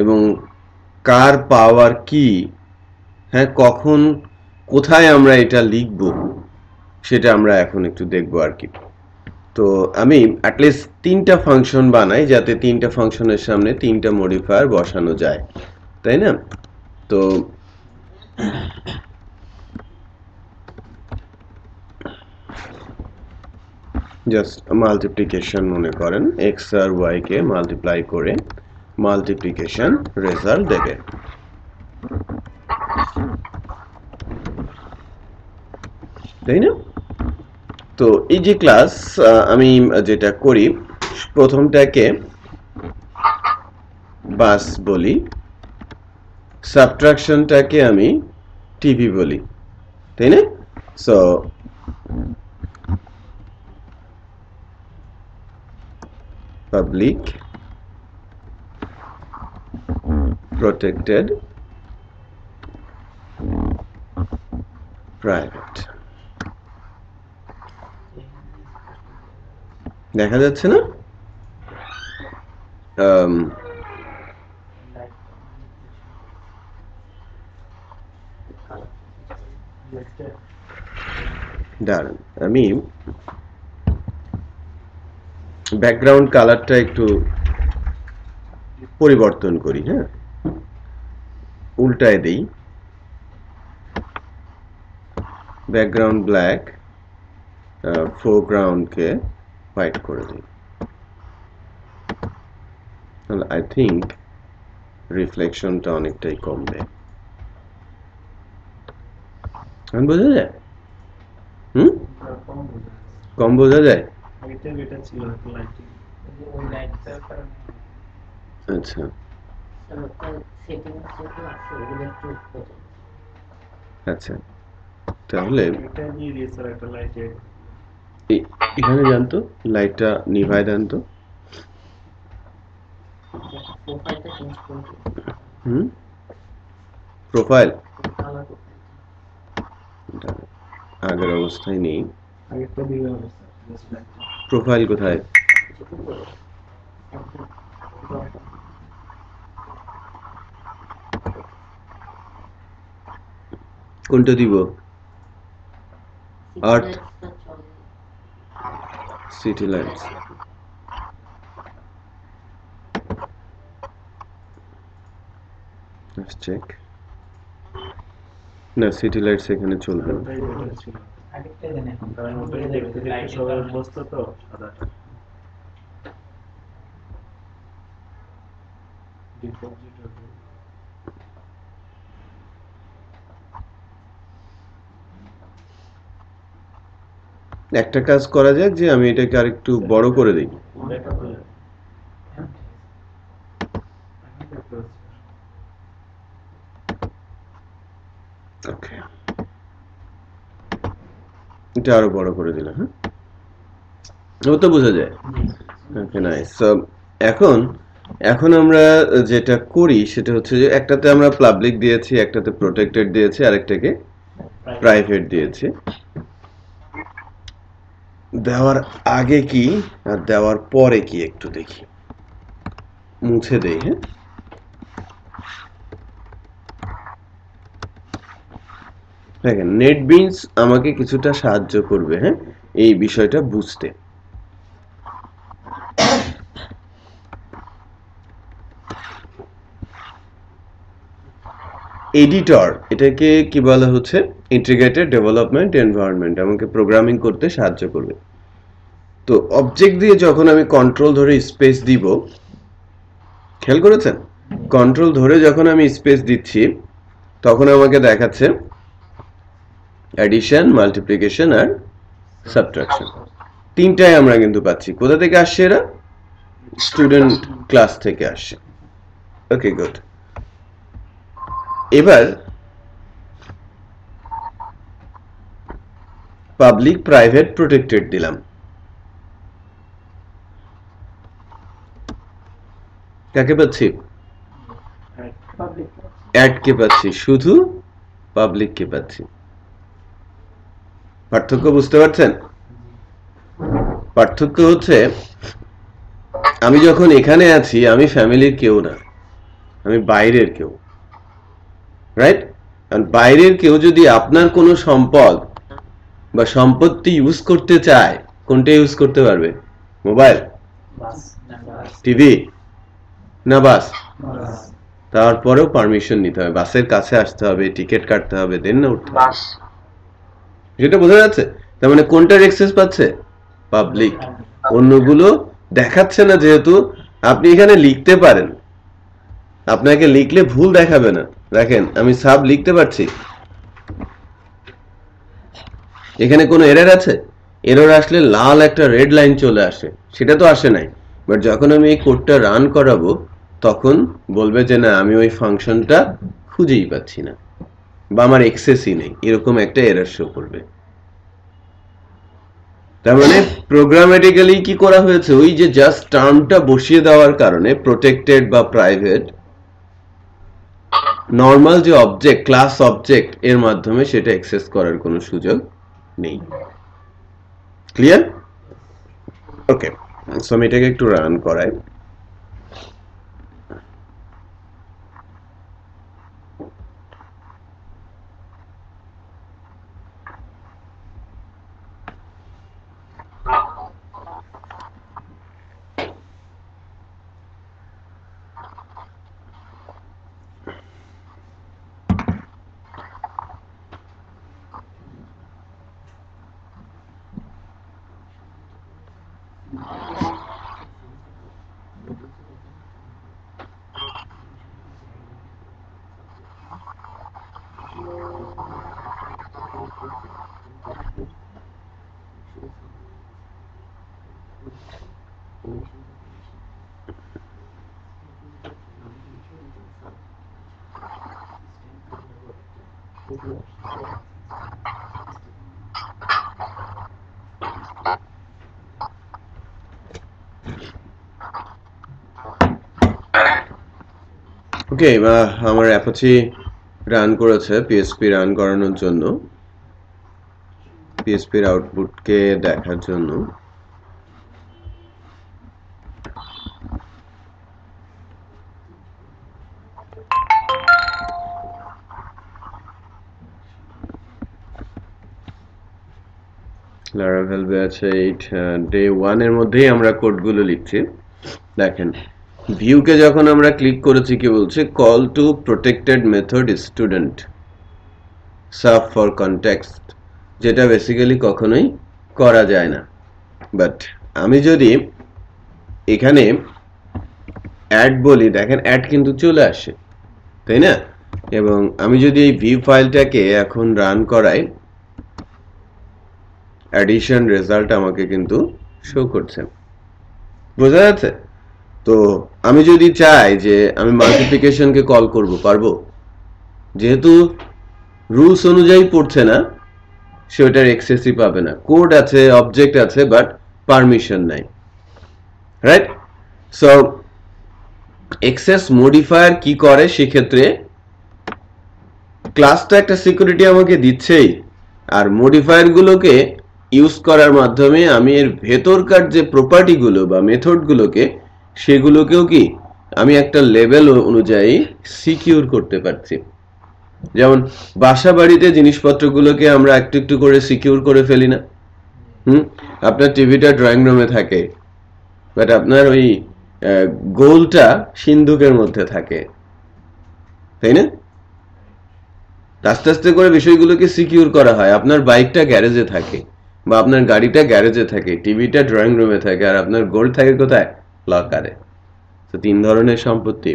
এবং কার পাওয়ার কি, হ্যাঁ, কখন কোথায় আমরা এটা লিখব, সেটা আমরা এখন একটু দেখব আর কি। তো আমি অ্যাটলিস্ট 3টা ফাংশন বানাই যাতে 3টা ফাংশনের সামনে 3টা মডিফায়ার বসানো যায়, তাই না? তো জাস্ট মাল্টিপ্লিকেশন মনে করেন, এক্স আর ওয়াই কে মাল্টিপ্লাই করে মাল্টিপ্লিকেশন রেজাল্ট দেবে, তাই না? তো এই যে ক্লাস আমি যেটা করি, প্রথমটাকে বাস বলি, সাবট্রাকশনটাকে আমি টিভি বলি, তাই না? সো পাবলিক protected private দেখা যাচ্ছে না? দাঁড়ান, আমি ব্যাকগ্রাউন্ড কালারটা একটু পরিবর্তন করি, হ্যাঁ, উল্টায় দেই, ব্যাকগ্রাউন্ড ব্ল্যাক, ফোরগ্রাউন্ডকে হোয়াইট করে দিই, তাহলে আই থিঙ্ক রিফ্লেকশনটা অনেকটাই কমবে। বোঝা যায়? কম বোঝা যায়? আচ্ছা, আচ্ছা, তাহলে এখানে জানতো লাইটটা নিভায় দেন তো। প্রোফাইল আগের অবস্থায় নেই, প্রোফাইল কোথায়? কোনটা দিব? আর্থ, সিটি লাইটস, লেটস চেক। না, সিটি লাইটস এখানে চলবে না। একটা কাজ করা যাক যে আমি এটাকে আরেকটু বড় করে দিই। ওকে, এটা আরো বড় করে দিলাম, হ্যাঁ, ও তো বোঝা যায়। ওকে, নাইস। সো এখন আমরা যেটা করি সেটা হচ্ছে যে একটাতে আমরা পাবলিক দিয়েছি, একটাতে প্রোটেক্টেড দিয়েছি, আরেকটাকে প্রাইভেট দিয়েছি। দেওয়ার আগে কি আর দেওয়ার পরে কি একটু দেখি, মুছে দেই। হ্যাঁ, দেখেন নেটবিনস আমাকে কিছুটা সাহায্য করবে, হ্যাঁ, এই বিষয়টা বুঝতে। এডিটর, এটাকে কি বলা হচ্ছে? ইন্টিগ্রেটেড ডেভেলপমেন্ট এনভায়রনমেন্ট, আমাকে প্রোগ্রামিং করতে সাহায্য করবে। তো অবজেক্ট দিয়ে যখন আমি কন্ট্রোল ধরে স্পেস দিব, খেয়াল করেছেন, কন্ট্রোল ধরে যখন আমি স্পেস দিচ্ছি তখন আমাকে দেখাচ্ছে অ্যাডিশন, মাল্টিপ্লিকেশন আর সাবট্রাকশন, তিনটাই আমরা কিন্তু পাচ্ছি। কোথা থেকে আসছে? এরা স্টুডেন্ট ক্লাস থেকে আসছে। ওকে, গুড। এবার পাবলিক, প্রাইভেট, প্রোটেক্টেড দিলাম, কাকে পাচ্ছি? অ্যাড কে পাচ্ছি, শুধু পাবলিক কে পাচ্ছি। পার্থক্য বুঝতে পারছেন? পার্থক্য হচ্ছে আমি যখন এখানে আছি আমি ফ্যামিলির কেউ না, আমি বাইরের কেউ, রাইট? আর বাইরের কেউ যদি আপনার কোনো সম্পদ বা সম্পত্তি ইউজ করতে চায়, কোনটা ইউজ করতে পারবে? মোবাইল, টিভি না বাস? তারপরেও পারমিশন নিতে হবে, বাসের কাছে আসতে হবে, টিকিট কাটতে হবে, দেন না উঠতে হবে। যেটা বোঝা যাচ্ছে? তার মানে কোনটার অ্যাক্সেস পাচ্ছে? পাবলিক। অন্যগুলো দেখাচ্ছে না, যেহেতু আপনি এখানে লিখতে পারেন, আপনাকে লিখলে ভুল দেখাবে না। দেখেন আমি সাব লিখতে পারছি, এখানে কোনো এরর আছে? এরর আসলে লাল একটা রেড লাইন চলে আসে, সেটা তো আসে নাই। বাট যখন আমি এই কোডটা রান করাবো তখন বলবে যে না, আমি ওই ফাংশনটা খুঁজেই পাচ্ছি না বা আমার অ্যাক্সেসই নেই, এরকম একটা এরর শো করবে। তার মানে প্রোগ্রামেটিক্যালি কি করা হয়েছে, ওই যে জাস্ট টার্মটা বসিয়ে দেওয়ার কারণে প্রোটেক্টেড বা প্রাইভেট, নর্মাল যে অবজেক্ট, ক্লাস অবজেক্ট, এর মাধ্যমে সেটা অ্যাক্সেস করার কোনো সুযোগ নেই। ক্লিয়ার? ওকে, সো আমি এটাকে একটু রান করাই। ওকে, আমার অ্যাপাচি রান করেছে পিএসপি রান করানোর জন্য, পিএসপির আউটপুটকে দেখার জন্য। লারাভেল ব্যাচ 8 ডে 1 এর মধ্যেই আমরা কোডগুলো লিখছি। দেখেন ভিউকে যখন আমরা ক্লিক করেছি কি বলছে, call to protected method student sub for context, যেটা বেসিক্যালি কখনোই করা যায় না। বাট আমি যদি এখানে অ্যাড বলি, দেখেন অ্যাড কিন্তু চলে আসে, তাই না? এবং আমি যদি এই ভিউ ফাইলটাকে এখন রান করাই, অ্যাডিশন রেজাল্ট আমাকে কিন্তু শো করছে, বোঝা যাচ্ছে? তো আমি যদি চাই যে আমি মাল্টিপ্লিকেশনকে কল করব, পারবো? যেহেতু রুলস অনুযায়ী পড়ছে না, সে ওটার অ্যাক্সেসই পাবে না। কোড আছে, অবজেক্ট আছে, বাট পারমিশন নাই, রাইট? সো অ্যাক্সেস মডিফায়ার কি করে সেক্ষেত্রে, ক্লাসটা একটা সিকিউরিটি আমাকে দিচ্ছেই, আর মডিফায়ার গুলোকে ইউজ করার মাধ্যমে আমি এর ভেতরকার যে প্রপার্টি গুলো বা মেথড গুলোকে, সেগুলোকেও কি আমি একটা লেভেল অনুযায়ী সিকিউর করতে পারছি। যেমন বাসা বাড়িতে জিনিসপত্রগুলোকে আমরা একটু একটু করে সিকিউর করে ফেলি না? আপনার টিভিটা ড্রয়িং রুমে থাকে, বাট আপনার ওই গোলটা সিন্ধুকের মধ্যে থাকে, তাই না? আস্তে আস্তে করে বিষয়গুলোকে সিকিউর করা হয়। আপনার বাইকটা গ্যারেজে থাকে বা আপনার গাড়িটা গ্যারেজে থাকে, টিভিটা ড্রয়িং রুমে থাকে, আর আপনার গোল্ড থাকে কোথায়? লকারে। তো 3 ধরনের সম্পত্তি,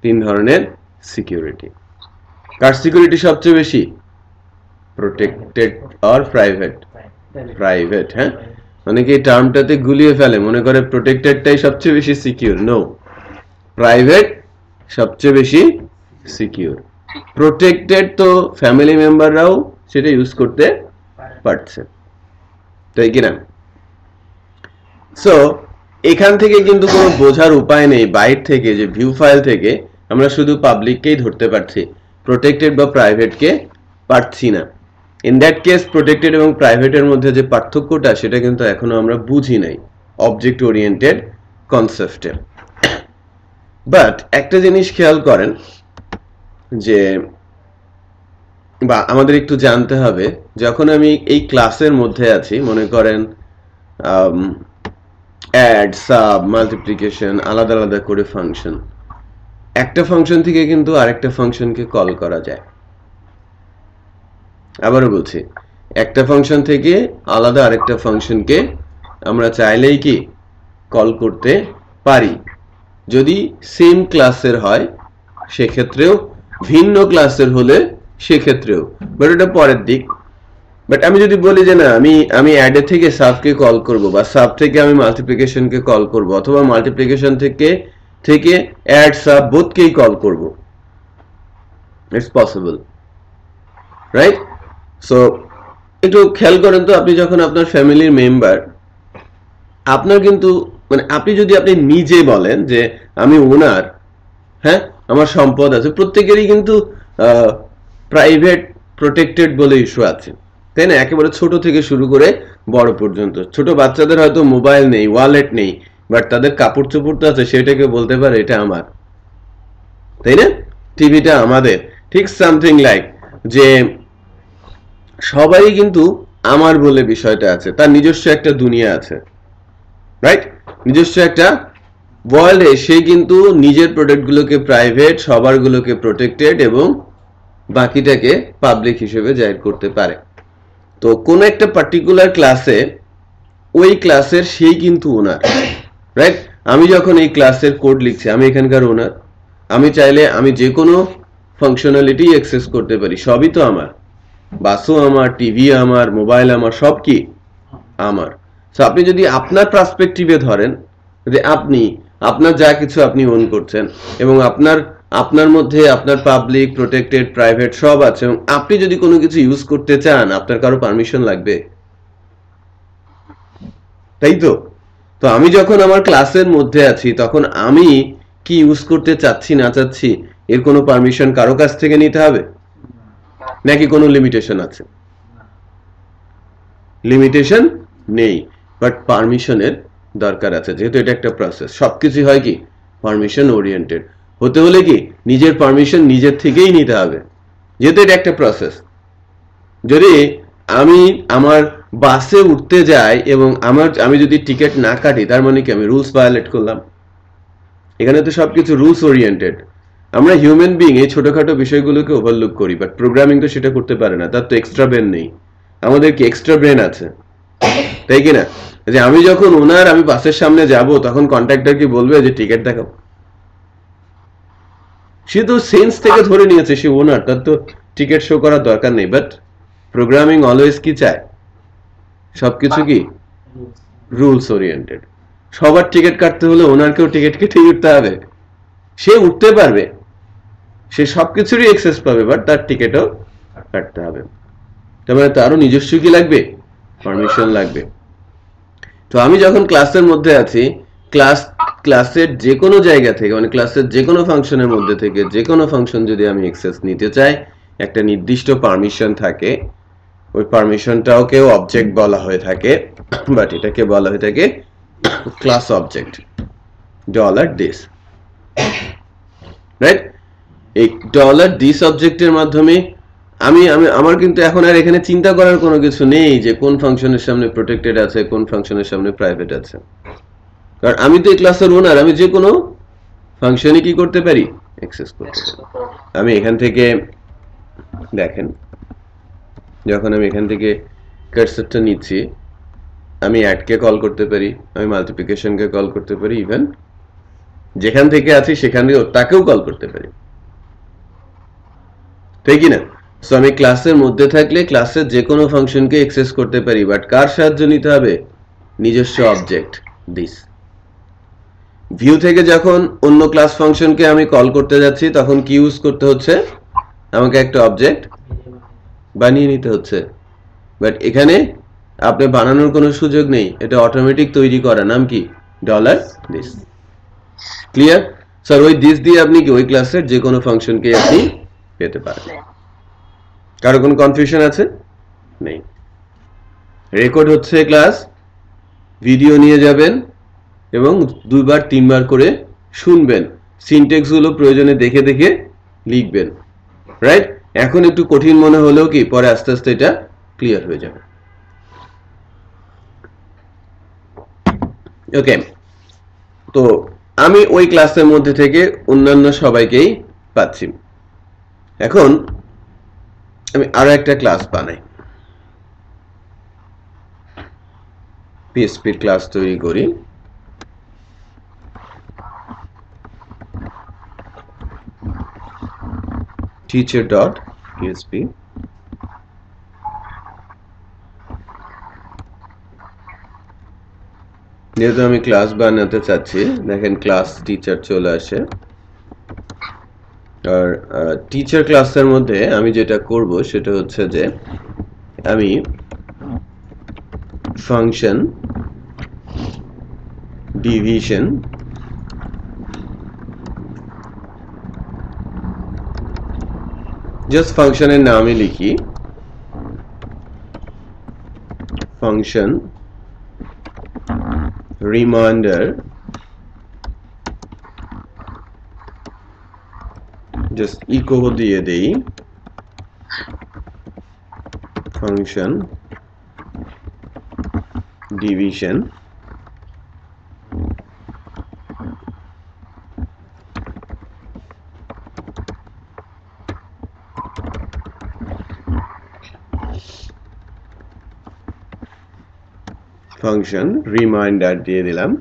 3 ধরনের সিকিউরিটি। কার সিকিউরিটি সবচেয়ে বেশি? Protected or private? প্রাইভেট। হ্যাঁ, অনেকে এই টার্মটাতে গুলিয়ে ফেলে, মনে করে প্রোটেক্টেডটাই সবচেয়ে বেশি সিকিউর। নো, প্রাইভেট সবচেয়ে বেশি সিকিউর। প্রোটেক্টেড তো ফ্যামিলি মেম্বাররাও সেটা ইউজ করতে পারছে, তাই কিনা? সো এখান থেকে কিন্তু কোনো বোঝার উপায় নেই বাইরে থেকে, যে ভিউ ফাইল থেকে আমরা শুধু পাবলিককেই ধরতে পারছি, প্রোটেক্টেড বা প্রাইভেটকে পারছি না। ইন দ্যাট কেস প্রোটেক্টেড এবং প্রাইভেটের মধ্যে যে পার্থক্যটা সেটা কিন্তু এখনো আমরা বুঝি নাই অবজেক্ট ওরিয়েন্টেড কনসেপ্টে। বাট একটা জিনিস খেয়াল করেন যে বা আমাদের একটু জানতে হবে, যখন আমি এই ক্লাসের মধ্যে আছি, মনে করেন অ্যাড, সাব, মাল্টিপ্লিকেশন, আলাদা আলাদা করে ফাংশন, একটা ফাংশন থেকে কিন্তু আরেকটা ফাংশনকে কল করা যায়। আবারও বলছি, একটা ফাংশন থেকে আলাদা আরেকটা ফাংশনকে আমরা চাইলেই কি কল করতে পারি, যদি সেম ক্লাসের হয় সেক্ষেত্রেও, ভিন্ন ক্লাসের হলে সেক্ষেত্রেও, বাট এটা পরের দিক। বাট আমি যদি বলি যে না আমি অ্যাডের থেকে সাবকে কল করব, বা সাব থেকে আমি মাল্টিপ্লিকেশনকে কল করব, অথবা মাল্টিপ্লিকেশন থেকে অ্যাড সাব বোথকেই কল করব, ইটস পসিবল, রাইট? সো একটু খেয়াল করেন তো, আপনি যখন আপনার ফ্যামিলির মেম্বার, আপনার কিন্তু মানে আপনি যদি আপনি নিজে বলেন যে আমি ওনার, হ্যাঁ আমার সম্পদ আছে, প্রত্যেকেরই কিন্তু প্রাইভেট প্রোটেক্টেড বলে ইস্যু আছে, তাই না? একেবারে ছোট থেকে শুরু করে বড় পর্যন্ত। ছোট বাচ্চাদের হয়তো মোবাইল নেই, ওয়ালেট নেই, বাট তাদের কাপড় চোপড় তো আছে, সেটাকে বলতে পারে এটা আমার, তাই না? টিভিটা আমাদের। ঠিক সামথিং লাইক যে সবাই কিন্তু আমার বলে বিষয়টা আছে, তার নিজস্ব একটা দুনিয়া আছে, রাইট? নিজস্ব একটা ওয়ার্ল্ডে সে কিন্তু নিজের প্রোডাক্টগুলোকে প্রাইভেট, সবারগুলোকে প্রোটেক্টেড এবং বাকিটাকে পাবলিক হিসেবে জাহির করতে পারে। তো কোন একটা পার্টিকুলার ক্লাসে ওই ক্লাসের সেই কিন্তু ওনার, রাইট? আমি যখন এই ক্লাসের কোড লিখছি, আমি এখানকার ওনার, আমি চাইলে আমি যে কোনো ফাংশনালিটি অ্যাক্সেস করতে পারি, সবই তো আমার, বাসও আমার, টিভি আমার, মোবাইল আমার, সব কি আমার। সো আপনি যদি আপনার পার্সপেক্টিভে ধরেন যে আপনার যা কিছু আপনি ওন করছেন, এবং আপনার মধ্যে আপনার পাবলিক, প্রোটেক্টেড, প্রাইভেট সব আছে, এবং আপনি যদি কোনো কিছু ইউজ করতে চান, আপনার কারো পারমিশন লাগবে, তাই তো? তো আমি যখন আমার ক্লাসের মধ্যে আছি, তখন আমি কি ইউজ করতে চাচ্ছি না চাচ্ছি এর কোনো পারমিশন কারো কাছ থেকে নিতে হবে, নাকি কোনো লিমিটেশন আছে? লিমিটেশন নেই, বাট পারমিশনের দরকার আছে, যেহেতু এটা একটা প্রসেস। সবকিছু হয় কি পারমিশন ওরিয়েন্টেড হতে হলে কি নিজের পারমিশন নিজের থেকেই নিতে হবে, যেহেতু এটা একটা প্রসেস। যদি আমি আমার বাসে উঠতে যাই এবং আমি যদি টিকিট না কাটি, তার মানে কি আমি রুলস ভায়োলেট করলাম? এখানে তো সবকিছু রুলস ওরিয়েন্টেড। আমরা হিউম্যান বিং এই ছোটখাটো বিষয়গুলোকে ওভারলুক করি, বাট প্রোগ্রামিং তো সেটা করতে পারে না, তার তো এক্সট্রা ব্রেন নেই। আমাদের কি এক্সট্রা ব্রেন আছে, তাই কিনা? যে আমি যখন ওনার, আমি বাসের সামনে যাব, তখন কন্ট্রাক্টর কি বলবে যে টিকিট দেখাও? সে তো সেন্স থেকে ধরে নিয়েছে সে ওনার, তার তো টিকিট শো করার দরকার নেই। বাট প্রোগ্রামিং অলওয়েজ কি চায়, সবকিছু কি রুলস ওরিয়েন্টেড। সবার টিকিট কাটতে হলে ওনারকেও টিকিট কেটে উঠতে হবে, সে উঠতে পারবে, সে সবকিছুরই অ্যাক্সেস পাবে, বাট তার টিকিটও কাটতে হবে। তারপরে তারও নিজস্ব কি লাগবে, পারমিশন লাগবে। তো আমি যখন ক্লাসের মধ্যে আছি, ক্লাসের যে কোনো জায়গা থেকে, মানে ক্লাসের যে কোনো ফাংশনের মধ্যে থেকে যে কোনো ফাংশন যদি আমি অ্যাক্সেস নিতে চাই, একটা নির্দিষ্ট পারমিশন থাকে, ওই পারমিশনটাও কেউ অবজেক্ট বলা হয়ে থাকে, বাট এটাকে বলা হয়ে থাকে ক্লাস অবজেক্ট, $this, রাইট? এই $this অবজেক্টের মাধ্যমে আমার কিন্তু এখন আর এখানে চিন্তা করার কোনো কিছু নেই যে কোন ফাংশনের সামনে প্রোটেক্টেড আছে, কোন ফাংশনের সামনে প্রাইভেট আছে, কারণ আমি তো এই ক্লাসের ওনার। আমি যে কোনো ফাংশনই কি করতে পারি, অ্যাক্সেস করতে পারি। আমি এখান থেকে দেখেন, যখন আমি এখান থেকে কার্সরটা নিচ্ছি, আমি অ্যাডকে কল করতে পারি, আমি মাল্টিপ্লিকেশনকে কল করতে পারি, ইভেন যেখান থেকে আছি সেখানে তাকেও কল করতে পারি, তাই কি না? সো আমি ক্লাসের মধ্যে থাকলে ক্লাসের যে কোনো ফাংশনকে অ্যাক্সেস করতে পারি, বাট কার সাহায্য নিতে হবে, নিজস্ব অবজেক্ট দিস। ভিউ থেকে যখন অন্য ক্লাস ফাংশনকে আমি কল করতে যাচ্ছি, তখন কি ইউজ করতে হচ্ছে, আমাকে একটা অবজেক্ট বানিয়ে নিতে হচ্ছে। বাট এখানে আপনি বানানোর কোনো সুযোগ নেই, এটা অটোমেটিক তৈরি করা, নাম কি $this। ক্লিয়ার? স্যার ওই দিস দিয়ে আপনি কি ওই ক্লাসের যে কোনো ফাংশনকে আপনি পেতে পারেন। কারো কোনো কনফিউশন আছে? নেই। রেকর্ড হচ্ছে ক্লাস, ভিডিও নিয়ে যাবেন এবং 2-3 বার করে শুনবেন, সিনট্যাক্স গুলো প্রয়োজনে দেখে দেখে লিখবেন, রাইট? এখন একটু কঠিন মনে হলেও কি পরে আস্তে আস্তে এটা ক্লিয়ার হয়ে যাবে। ওকে, তো আমি ওই ক্লাসের মধ্যে থেকে অন্যান্য সবাইকেই পাচ্ছি। এখন আমি আরো একটা ক্লাস বানাই, পিএসপির ক্লাস তৈরি করি। teacher.php যেহেতু আমি ক্লাস বানাতে চাচ্ছি, দেখেন ক্লাস টিচার চলে আসে। আর টিচার ক্লাসের মধ্যে আমি যেটা করব সেটা হচ্ছে যে আমি ফাংশন ডিভিশন জাস্ট ফাংশনের নামই লিখি, ফাংশন রিমাইন্ডার, জাস্ট ইকো দিয়ে দেই ফাংশন ডিভিশন। ফাংশন রিমাইন্ডার দিয়ে দিলাম,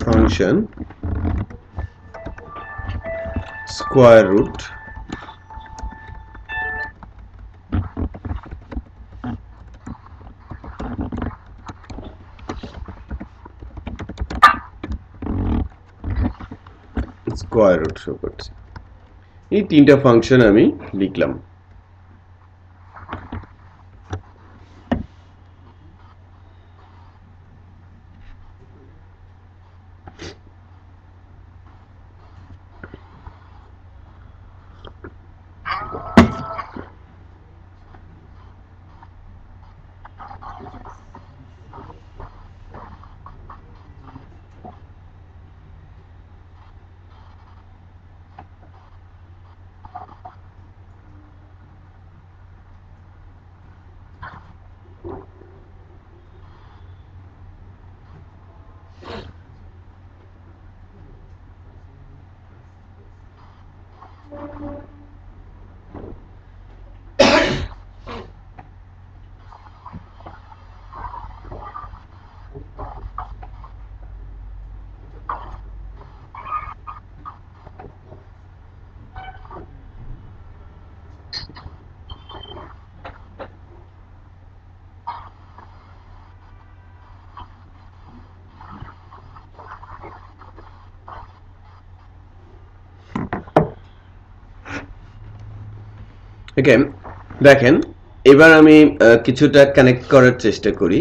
function square root, square root show করছে। এই তিনটা ফাংশন আমি লিখলাম। ওকে, দেখেন এবার আমি কিছুটা কানেক্ট করার চেষ্টা করি।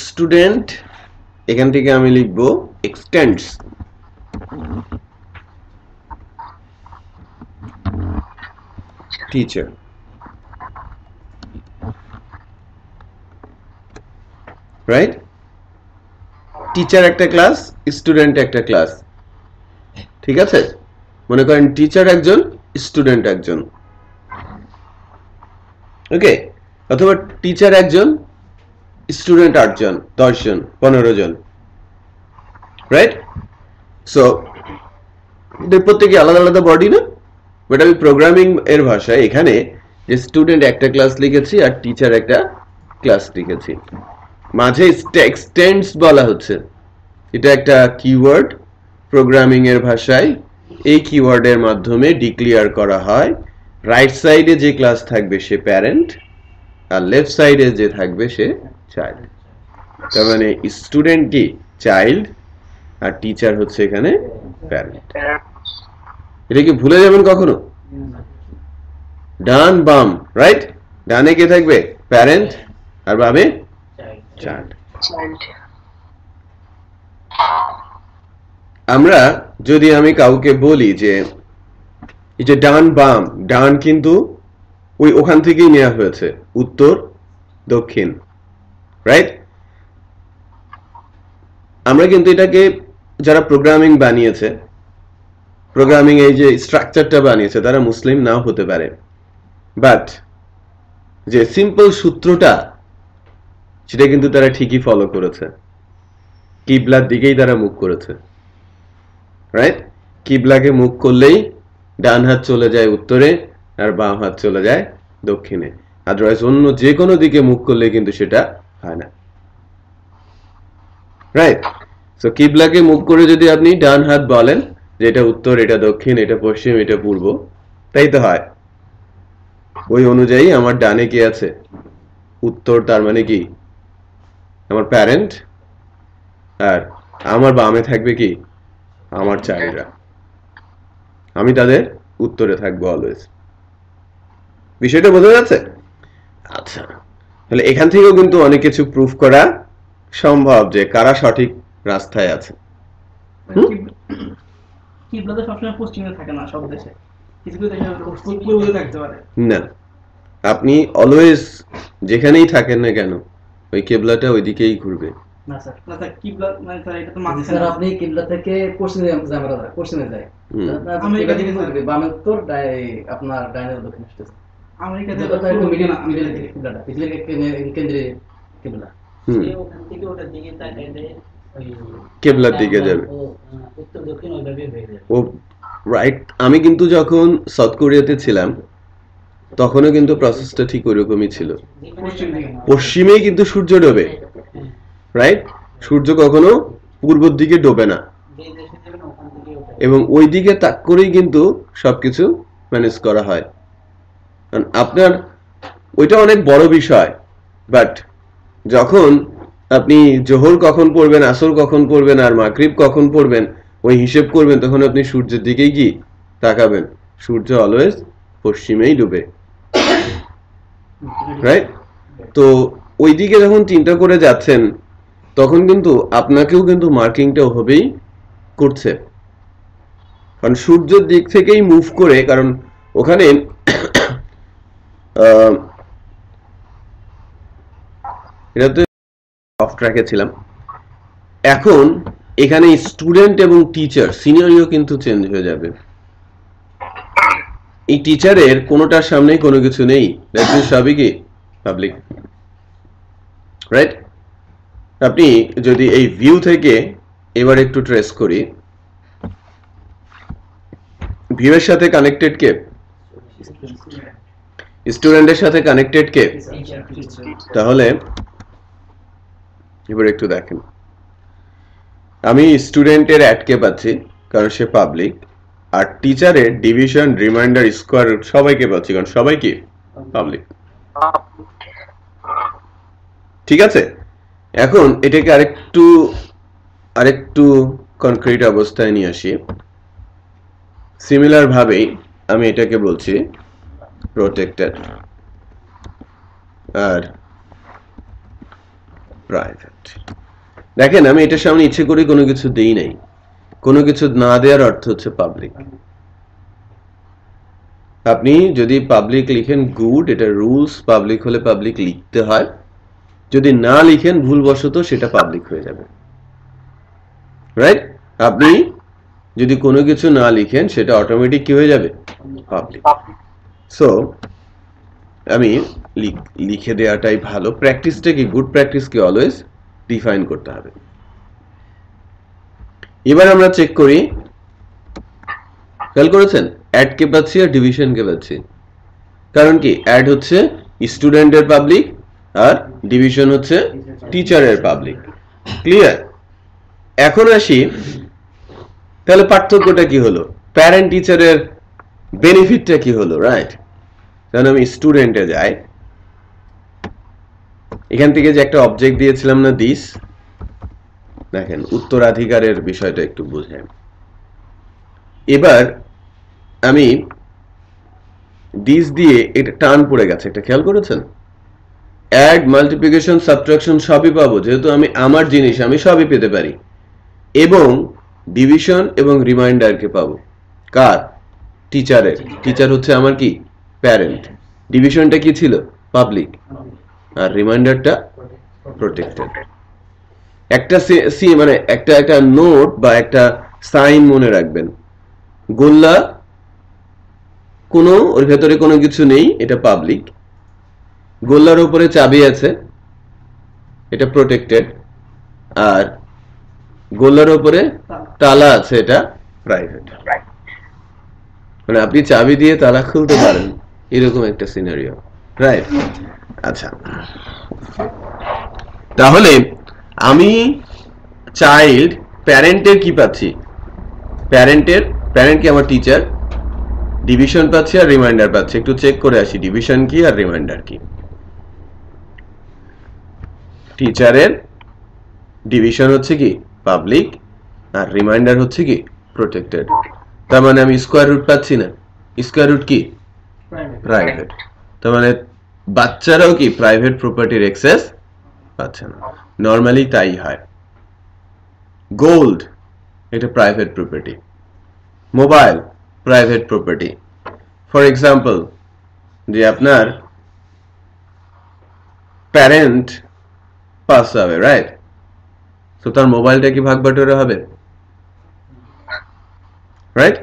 স্টুডেন্ট, এখান থেকে আমি লিখব এক্সটেন্ডস টিচার, রাইট? টিচার একটা ক্লাস, স্টুডেন্ট একটা ক্লাস, ঠিক আছে? মনে করেন টিচার একজন, স্টুডেন্ট একজন, ওকে? অথবা টিচার একজন, স্টুডেন্ট 8 জন, 10 জন, 15 জন, রাইট? সো এদের প্রত্যেকে আলাদা আলাদা বডি না? বাট আমি প্রোগ্রামিং এর ভাষায় এখানে যে স্টুডেন্ট একটা ক্লাস লিখেছি আর টিচার একটা ক্লাস লিখেছি, মাঝে এক্সটেন্ডস বলা হচ্ছে। এটা একটা কিওয়ার্ড প্রোগ্রামিং এর ভাষায়। এই কিওয়ার্ডের মাধ্যমে ডিক্লেয়ার করা হয় রাইট সাইডে যে ক্লাস থাকবে সে প্যারেন্ট, আর লেফট সাইডে যে থাকবে সে চাইল্ড। তার মানে স্টুডেন্ট কি চাইল্ড আর টিচার হচ্ছে এখানে প্যারেন্ট। এটা কি ভুলে যাবেন কখনো? ডান বাম, রাইট? ডানে কে থাকবে? প্যারেন্ট, আর বামে চাইল্ড। child, আমরা যদি আমি কাউকে বলি যে এই যে ডান বাম, ডান কিন্তু ওখান থেকেই নেওয়া হয়েছে, উত্তর দক্ষিণ, রাইট? আমরা কিন্তু এটাকে যারা প্রোগ্রামিং বানিয়েছে, প্রোগ্রামিং এই যে স্ট্রাকচারটা বানিয়েছে, তারা মুসলিম নাও হতে পারে, বাট যে সিম্পল সূত্রটা সেটা কিন্তু তারা ঠিকই ফলো করেছে। কিবলার দিকেই তারা মুখ করেছে, রাইট? কিবলাকে মুখ করলেই ডান হাত চলে যায় উত্তরে আর বাম হাত চলে যায় দক্ষিণে, আদারওয়াইজ অন্য যে কোনো দিকে মুখ করলে কিন্তু সেটা হয় না, রাইট? সো কিবলাকে মুখ করে যদি আপনি ডান হাত বলেন যে এটা উত্তর, এটা দক্ষিণ, এটা পশ্চিম, এটা পূর্ব, তাই তো হয়। ওই অনুযায়ী আমার ডানে কি আছে? উত্তর, তার মানে কি আমার প্যারেন্ট, আর আমার বামে থাকবে কি আমার চাইল্ডরা, আমি তাদের উত্তরে থাকবো অলওয়েজ। বিষয়টা বোঝা যাচ্ছে? আচ্ছা, তাহলে এখান থেকেও কিন্তু অনেক কিছু প্রুফ করা সম্ভব যে কারা সঠিক রাস্তায় আছে। কিবলা তো সবসময় পশ্চিমে থাকে না সব দেশে, কিছু কিছু দেশে পূর্বে থাকতে পারে। না, আপনি অলওয়েজ যেখানেই থাকেন না কেন ওই কিবলাটা ওইদিকেই ঘুরবে। না স্যার, না স্যার, কিবলা মানে স্যার এটা তো স্যার মাঝখানে। আপনি কিবলা থেকে পশ্চিমে পশ্চিমে যায়, আমেরিকা থেকে বামে উত্তর, আপনার ডাইনে দক্ষিণ আসতেছে। আমেরিকাতে মিডল থেকে কিবলাটা, পৃথিবীর কেন্দ্রে কিবলা। ওখান থেকে ওটার দিকে তাকাইলে ওই কিবলার দিকে যাবে, উত্তর দক্ষিণ ওইভাবে হয়ে যাবে। ও রাইট। আমি কিন্তু যখন সাউথ কোরিয়াতে ছিলাম তখনও কিন্তু প্রসেসটা ঠিক ওইরকমই ছিল। পশ্চিম দিকে। পশ্চিমেই কিন্তু সূর্য ডোবে, রাইট? সূর্য কখনো পূর্বের দিকে ডোবে না, যে দেশে যাবেন ওখান থেকে ওটা এবং ওই দিকে তাক করেই কিন্তু সবকিছু ম্যানেজ করা হয়। কারণ আপনার ওইটা অনেক বড় বিষয়, বাট যখন আপনি জোহর কখন পড়বেন, আসর কখন পড়বেন, আর মাগরিব কখন পড়বেন ওই হিসেব করবেন, তখন আপনি সূর্যের দিকেই কি তাকাবেন। সূর্য অলওয়েজ পশ্চিমেই ডুবে, রাইট? তো ওই দিকে যখন চিন্তা করে যাচ্ছেন তখন কিন্তু আপনাকেও কিন্তু মার্কিংটা ওভাবেই করছে, কারণ সূর্যের দিক থেকেই মুভ করে, কারণ ওখানে এটাতে অফ ট্র্যাকে ছিলাম। এখন এখানে স্টুডেন্ট এবং টিচার সিনিয়রিও কিন্তু চেঞ্জ হয়ে যাবে। এই টিচারের কোনোটার সামনে কোনো কিছু নেই, সবই কি পাবলিক, রাইট? আপনি যদি এই ভিউ থেকে এবার একটু ট্রেস করি, ভিউয়ের সাথে কানেক্টেড কে? স্টুডেন্টের সাথে কানেক্টেড কে? তাহলে এবার একটু দেখেন, আমি স্টুডেন্টের অ্যাড কে পাচ্ছি কারণ সে পাবলিক, আর টিচারের ডিভিশন, রিমাইন্ডার, স্কোয়ার রুট সবাইকে পাচ্ছি কারণ সবাই কি পাবলিক। ঠিক আছে, এখন এটাকে আরেকটু কনক্রিট অবস্থায় নিয়ে আসি। সিমিলার ভাবেই আমি এটাকে বলছি প্রোটেক্টেড আর প্রাইভেট। দেখেন, আমি এটার সামনে ইচ্ছে করে কোনো কিছু দেই নাই, কোনো কিছু না দেওয়ার অর্থ হচ্ছে পাবলিক। আপনি যদি পাবলিক লিখেন গুড, এটা রুলস, পাবলিক হলে পাবলিক লিখতে হয়। যদি না লিখেন ভুলবশত সেটা পাবলিক হয়ে যাবে, রাইট? আপনি যদি কোনো কিছু না লিখেন সেটা অটোমেটিক কি হয়ে যাবে? পাবলিক। সো আমি লিখে দেওয়াটাই ভালো। প্র্যাকটিসটা কি, গুড প্র্যাকটিসকে অলওয়েজ ডিফাইন করতে হবে। এবার আমরা চেক করি, খেয়াল করেছেন অ্যাড কে পাচ্ছি আর ডিভিশন কে পাচ্ছি, কারণ কি অ্যাড হচ্ছে স্টুডেন্টের পাবলিক আর ডিভিশন হচ্ছে টিচারের পাবলিক। ক্লিয়ার? এখন আসি, তাহলে পার্থক্যটা কি হলো, প্যারেন্ট টিচারের বেনিফিটটা কি হলো, রাইট? কারণ আমি স্টুডেন্টে যাই, এখান থেকে যে একটা অবজেক্ট দিয়েছিলাম না, দিস, দেখেন উত্তরাধিকারের বিষয়টা একটু বুঝেন। এবার আমি দিস দিয়ে এটা টান পড়ে গেছে, এটা খেয়াল করেছেন? অ্যাড, মাল্টিপ্লিকেশন, সাবট্রাকশন সবই পাবো, যেহেতু আমি আমার জিনিস আমি সবই পেতে পারি। এবং ডিভিশন এবং রিমাইন্ডারকে পাবো কার? টিচারের। টিচার হচ্ছে আমার কি? প্যারেন্ট। ডিভিশনটা কি ছিল? পাবলিক। আর রিমাইন্ডারটা প্রোটেক্টেড। একটা মানে একটা নোট বা একটা সাইন মনে রাখবেন, গোল্লা কোনো ওর ভেতরে কোনো কিছু নেই, এটা পাবলিক। গোল্লার উপরে চাবি আছে, এটা প্রোটেক্টেড। আর গোল্লার উপরে তালা আছে, এটা প্রাইভেট। মানে আপনি চাবি দিয়ে তালা খুলতে পারেন, এরকম একটা সিনারিও, রাইট? আচ্ছা, তাহলে আমি চাইল্ড প্যারেন্টের কি পাচ্ছি? প্যারেন্ট কি আমার টিচার, ডিভিশন পাচ্ছি আর রিমাইন্ডার পাচ্ছি। একটু চেক করে আসি ডিভিশন কি আর রিমাইন্ডার কি। টিচারের ডিভিশন হচ্ছে কি? পাবলিক, আর রিমাইন্ডার হচ্ছে কি? প্রোটেক্টেড। তার মানে আমি স্কয়ার রুট পাচ্ছি না। স্কয়ার রুট কি? প্রাইভেট। তার মানে বাচ্চারাও কি প্রাইভেট প্রপার্টির অ্যাক্সেস পাচ্ছে না। নরমালি তাই হয়। গোল্ড এটা private property, mobile private property. For example, যে আপনার প্যারেন্ট পাস হবে, রাইট? তো তার মোবাইলটা কি ভাগ বাটোয়ারা হবে? রাইট?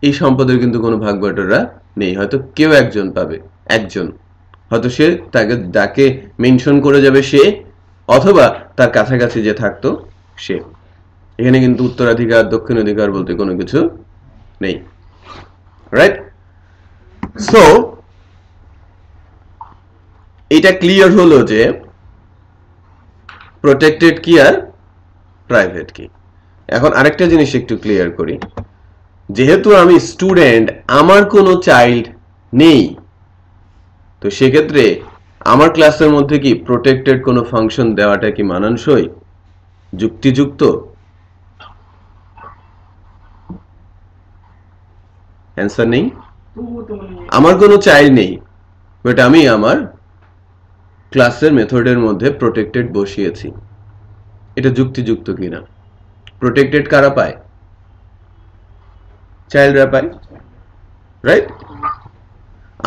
এই সম্পদের কিন্তু কোনো ভাগ বাটোয়ারা নেই। হয়তো কেউ একজন পাবে, একজন হয়তো সে তাকে মেনশন করে যাবে সে, অথবা তার কাছাকাছি যে থাকতো সে। এখানে কিন্তু উত্তরাধিকার দক্ষিণ অধিকার বলতে কোনো কিছু নেই, রাইট? সো এটা ক্লিয়ার হলো যে প্রোটেক্টেড কি আর প্রাইভেট কি। এখন আরেকটা জিনিস একটু ক্লিয়ার করি, যেহেতু আমি স্টুডেন্ট, আমার কোনো চাইল্ড নেই, তো সেক্ষেত্রে আমার ক্লাসের মধ্যে কি প্রোটেক্টেড কোনো ফাংশন দেওয়াটা কি মানানসই, যুক্তিযুক্ত? অ্যান্সার নেই। আমার কোনো চাইল্ড নেই, বাট আমি আমার ক্লাসের মেথডের মধ্যে প্রোটেক্টেড বসিয়েছি, এটা যুক্তিযুক্ত কিনা? প্রোটেক্টেড কারা পায়? চাইল্ডরা পায়, রাইট?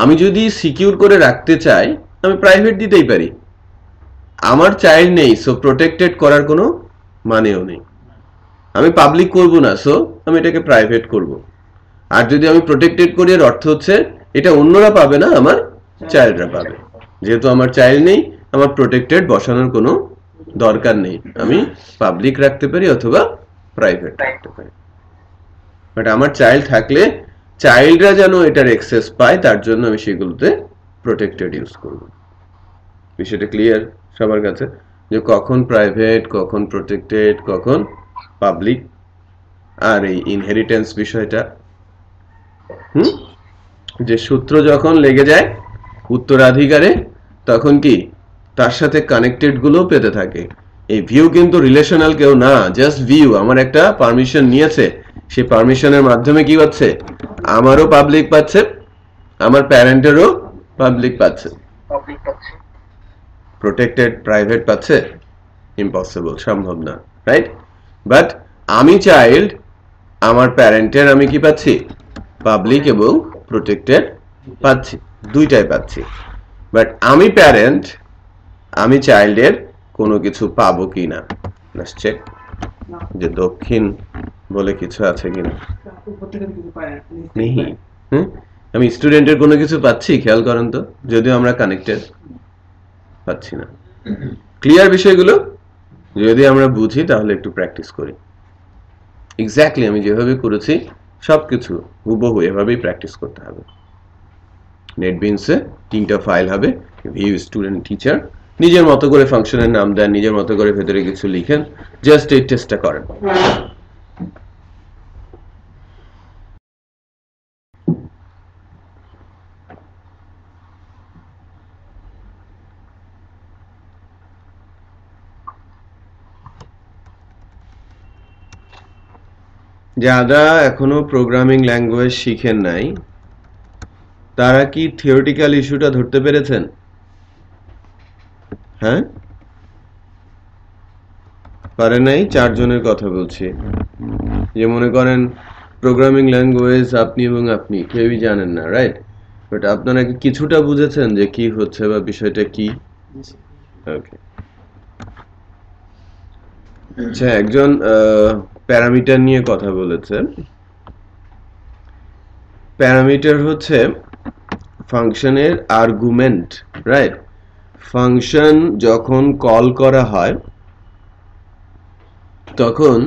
আমি যদি সিকিউর করে রাখতে চাই আমি প্রাইভেট দিতেই পারি। আমার চাইল্ড নেই, সো প্রোটেক্টেড করার কোনো মানেও নেই। আমি পাবলিক করব না, সো আমি এটাকে প্রাইভেট করব। আর যদি আমি প্রোটেক্টেড করি, এর অর্থ হচ্ছে এটা অন্যরা পাবে না, আমার চাইল্ডরা পাবে। যেহেতু আমার চাইল্ড নেই, আমার প্রোটেক্টেড বসানোর কোনো দরকার নেই। আমি পাবলিক রাখতে পারি অথবা প্রাইভেট রাখতে পারি। বাট আমার চাইল্ড থাকলে চাইল্ডরা যেন এটার অ্যাক্সেস পায়, তার জন্য আমি সেগুলোতে প্রোটেক্টেড ইউজ করব। বিষয়টা ক্লিয়ার সবার কাছে, যে কখন প্রাইভেট, কখন প্রোটেক্টেড, কখন পাবলিক। আর এই ইনহেরিটেন্স বিষয়টা, যে সূত্র যখন লেগে যায় উত্তরাধিকারে, তখন কি তার সাথে কানেক্টেড গুলো পেতে থাকে। এই ভিউ কিন্তু রিলেশনাল কেউ না, জাস্ট ভিউ। আমার একটা পারমিশন নিয়েছে, সেই পারমিশনের মাধ্যমে কি হচ্ছে, আমারও পাবলিক পাচ্ছে, আমার প্যারেন্টেরও পাবলিক পাচ্ছে। প্রোটেক্টেড প্রাইভেট পাচ্ছে? ইম্পসিবল, সম্ভব না, রাইট? বাট আমি চাইল্ড, আমার প্যারেন্টের আমি কি পাচ্ছি? পাবলিক এবং প্রোটেক্টেড পাচ্ছি, দুইটাই পাচ্ছি। বাট আমি প্যারেন্ট, আমি চাইল্ডের কোনো কিছু পাবো কিনা? লেটস চেক যে দক্ষিণ বলে কিছু আছে কিনা। নেই। আমি স্টুডেন্টের কোনো কিছু পাচ্ছি? খেয়াল করেন তো, যদিও আমরা কানেক্টেড, পাচ্ছি না। ক্লিয়ার বিষয়গুলো? যদি আমরা বুঝি তাহলে একটু প্র্যাকটিস করি। এক্স্যাক্টলি আমি যেভাবে করেছি সবকিছু হুবহু এভাবেই প্র্যাকটিস করতে হবে। নেটবিনসে 3টা ফাইল হবে, ভিউ, স্টুডেন্ট, টিচার। নিজের মতো করে ফাংশনের নাম দেন, নিজের মতো করে ভেতরে কিছু লিখেন, জাস্ট এই টেস্টটা করেন। যারা এখনো প্রোগ্রামিং ল্যাঙ্গুয়েজ শিখেন নাই, তারা কি থিওরিটিক্যাল ইস্যুটা ধরতে পেরেছেন? হ্যাঁ পারে নাই, 4 জনের কথা বলছি। যে মনে করেন প্রোগ্রামিং ল্যাঙ্গুয়েজ আপনি এবং আপনি কেউই জানেন না, রাইট? বাট আপনারা কি কিছুটা বুঝেছেন যে কি হচ্ছে বা বিষয়টা কি? ওকে, আচ্ছা, একজন প্যারামিটার নিয়ে কথা বলেছে। প্যারামিটার হচ্ছে ফাংশনের আর্গুমেন্ট, রাইট? ফাংশন যখন কল করা হয় তখন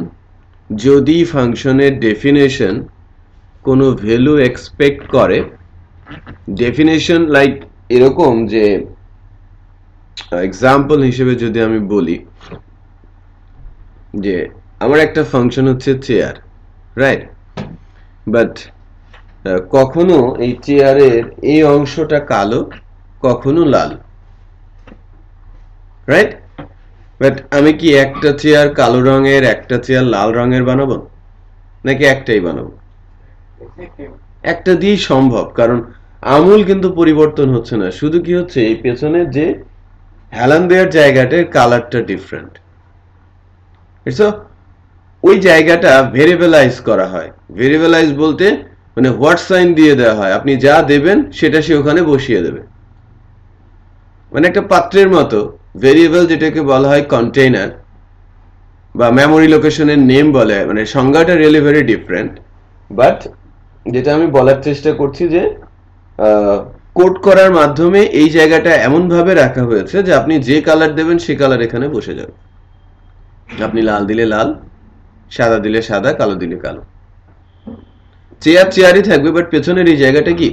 যদি ফাংশনের ডেফিনেশন কোনো ভ্যালু এক্সপেক্ট করে, ডেফিনেশন লাইক এরকম যে এক্সাম্পল হিসেবে যদি আমি বলি যে আমার একটা ফাংশন হচ্ছে চেয়ার, রাইট? বাট কখনো এই চেয়ারের এই অংশটা কালো, কখনো লাল, রাইট? বাট আমি কি একটা চেয়ার কালো রঙের একটা চেয়ার লাল রঙের বানাবো, নাকি একটাই বানাবো? একটা দিয়েই সম্ভব, কারণ আমূল কিন্তু পরিবর্তন হচ্ছে না, শুধু কি হচ্ছে এই পেছনের যে হেলান দেওয়ার জায়গাটার কালারটা ডিফারেন্ট। ওই জায়গাটা ভেরিয়েবলাইজ করা হয়। ভেরিয়েবলাইজ বলতে মানে হোয়াট সাইন দিয়ে দেওয়া হয়, আপনি যা দেবেন সেটা সে ওখানে বসিয়ে দেবে, মানে একটা পাত্রের মতো। ভেরিয়েবল যেটাকে বলা হয় কন্টেইনার বা মেমোরি লোকেশনের নেম বলে, মানে সংজ্ঞাটা রিয়েলি ভেরি ডিফারেন্ট। বাট যেটা আমি বলার চেষ্টা করছি যে কোড করার মাধ্যমে এই জায়গাটা এমন ভাবে রাখা হয়েছে যে আপনি যে কালার দেবেন সে কালার এখানে বসে যাবে। আপনি লাল দিলে লাল, সাদা দিলে সাদা, কালো দিলে কালো। চেয়ার চেয়ারই থাকবে, বাট পেছনের এই জায়গাটা কি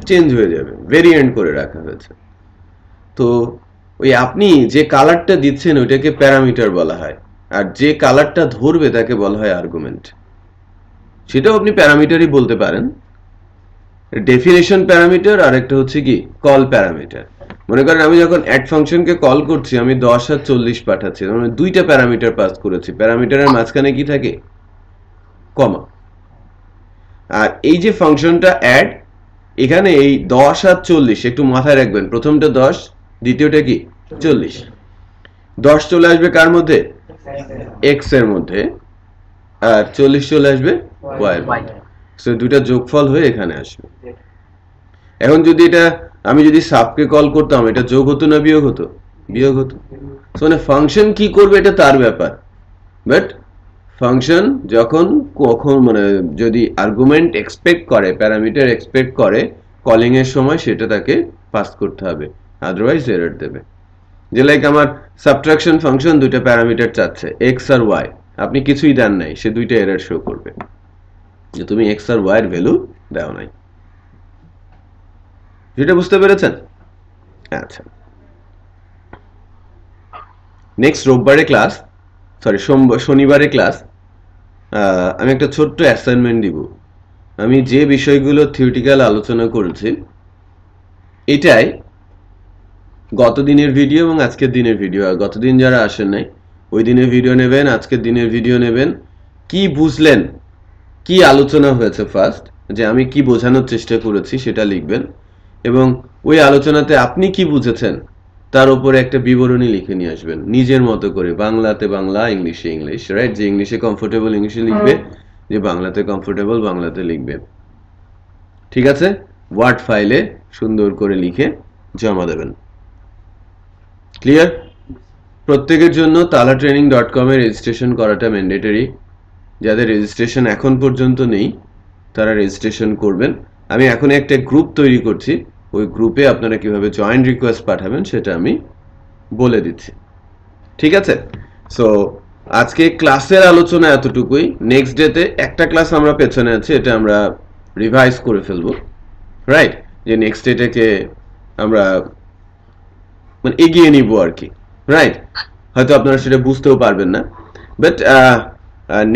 চেঞ্জ হয়ে যাবে, ভেরিয়েন্ট করে রাখা হয়েছে। তো ওই আপনি যে কালারটা দিচ্ছেন ওইটাকে প্যারামিটার বলা হয়, আর যে কালারটা ধরবে তাকে বলা হয় আর্গুমেন্ট। সেটাও আপনি প্যারামিটারই বলতে পারেন। ডেফিনেশন প্যারামিটার আর একটা হচ্ছে কি কল প্যারামিটার। মনে করেন আমি যখন অ্যাড ফাংশনকে কল করছি, আমি 10 আর 40 পাঠাচ্ছি, মানে দুইটা প্যারামিটার পাস করেছি। প্যারামিটারের মাঝখানে কি থাকে? কমা। আর এই যে ফাংশনটা অ্যাড, এখানে এই 10 আর 40 একটু মাথায় রাখবেন, প্রথমটা 10, দ্বিতীয়টা কি 40। 10 চলে আসবে কার মধ্যে? x এর মধ্যে, আর 40 চলে আসবে y এর মধ্যে। সো দুইটা যোগফল হয়ে এখানে আসবে। এখন যদি এটা আমি যদি সাবকে কল করতাম, এটা যোগ হতো না বিয়োগ হতো? বিয়োগ হতো। সো মানে ফাংশন কি করবে এটা তার ব্যাপার, বাট ফাংশন যখন কখন মানে যদি আর্গুমেন্ট এক্সপেক্ট করে, প্যারামিটার এক্সপেক্ট করে কলিং এর সময়, সেটা তাকে পাস করতে হবে, আদারওয়াইজ এরর দেবে। যে লাইক আমার সাবট্রাকশন ফাংশন দুইটা প্যারামিটার চাচ্ছে x আর y, আপনি কিছুই দেন নাই, সে দুইটা এরর শো করবে যে তুমি x আর y এর ভ্যালু দাও নাই। যেটা বুঝতে পেরেছেন? আচ্ছা, নেক্সট রোববারে ক্লাস, শনিবারে ক্লাস, আমি একটা ছোট্ট অ্যাসাইনমেন্ট দিব। আমি যে বিষয়গুলো থিওরিটিক্যাল আলোচনা করেছি এটাই গত দিনের ভিডিও এবং আজকের দিনের ভিডিও। আর গতদিন যারা আসেন নাই ওই দিনের ভিডিও নেবেন, আজকের দিনের ভিডিও নেবেন। কি বুঝলেন, কি আলোচনা হয়েছে, ফার্স্ট যে আমি কি বোঝানোর চেষ্টা করেছি সেটা লিখবেন, এবং ওই আলোচনাতে আপনি কি বুঝেছেন তার উপরে একটা বিবরণী লিখে নিয়ে আসবেন নিজের মতো করে, বাংলাতে বাংলা, ইংলিশে ইংলিশ, রাইট? যে ইংলিশে কমফোর্টেবল ইংলিশে লিখবে, যে বাংলাতে কমফোর্টেবল বাংলাতে লিখবে, ঠিক আছে? ওয়ার্ড ফাইলে সুন্দর করে লিখে জমা দেবেন। ক্লিয়ার? প্রত্যেকের জন্য talatraining.com এ রেজিস্ট্রেশন করাটা ম্যান্ডেটরি। যাদের রেজিস্ট্রেশন এখন পর্যন্ত নেই তারা রেজিস্ট্রেশন করবেন। আমি এখন একটা গ্রুপ তৈরি করছি, ওই গ্রুপে আপনারা কিভাবে জয়েন রিকোয়েস্ট পাঠাবেন সেটা আমি বলে দিচ্ছি, ঠিক আছে? সো আজকে ক্লাসের আলোচনা এতটুকুই। নেক্সট ডেতে একটা ক্লাস আমরা পেছনে আছি, এটা আমরা রিভাইজ করে ফেলবো, রাইট? যে নেক্সট ডেটাকে আমরা মানে এগিয়ে নিব আর কি, রাইট? হয়তো আপনারা সেটা বুঝতেও পারবেন না, বাট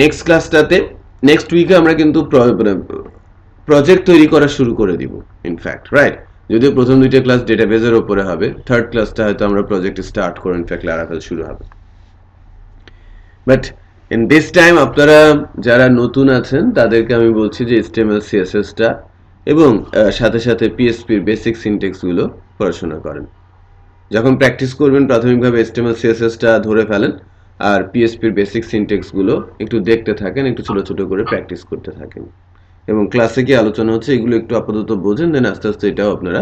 নেক্সট ক্লাসটাতে, নেক্সট উইকে আমরা কিন্তু প্রজেক্ট তৈরি করা শুরু করে দিব ইনফ্যাক্ট, রাইট? যদিও প্রথম দুইটা ক্লাস ডেটাবেজের উপরে হবে, থার্ড ক্লাসটা হয়তো আমরা প্রজেক্ট স্টার্ট করে ইনফ্যাক্ট লারাভেল শুরু হবে। বাট ইন দিস টাইম আপনারা যারা নতুন আছেন তাদেরকে আমি বলছি যে HTML CSS-টা এবং সাথে সাথে PHP-র বেসিক সিনট্যাক্সগুলো পড়াশোনা করেন, যখন প্র্যাকটিস করবেন প্রাথমিকভাবে HTML CSS টা ধরে ফেলেন আর PHP এর বেসিক সিনট্যাক্স গুলো একটু দেখতে থাকেন, একটু ছোট ছোট করে প্র্যাকটিস করতে থাকেন এবং ক্লাসে কি আলোচনা হচ্ছে এগুলো একটু আপাতত বোঝেন, দেন আস্তে আস্তে এটাও আপনারা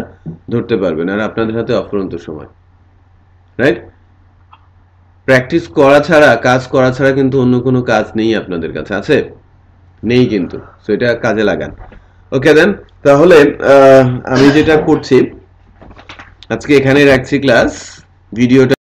ধরতে পারবেন। আর আপনাদের হাতে অফুরন্ত সময়, রাইট? প্র্যাকটিস করা ছাড়া, কাজ করা ছাড়া কিন্তু অন্য কোনো কাজ নেই আপনাদের কাছে, আছে? নেই কিন্তু, সো এটা কাজে লাগান। ওকে দেন, তাহলে আমি যেটা করছি আজকে এখানেই রাখছি ক্লাস, ভিডিওটা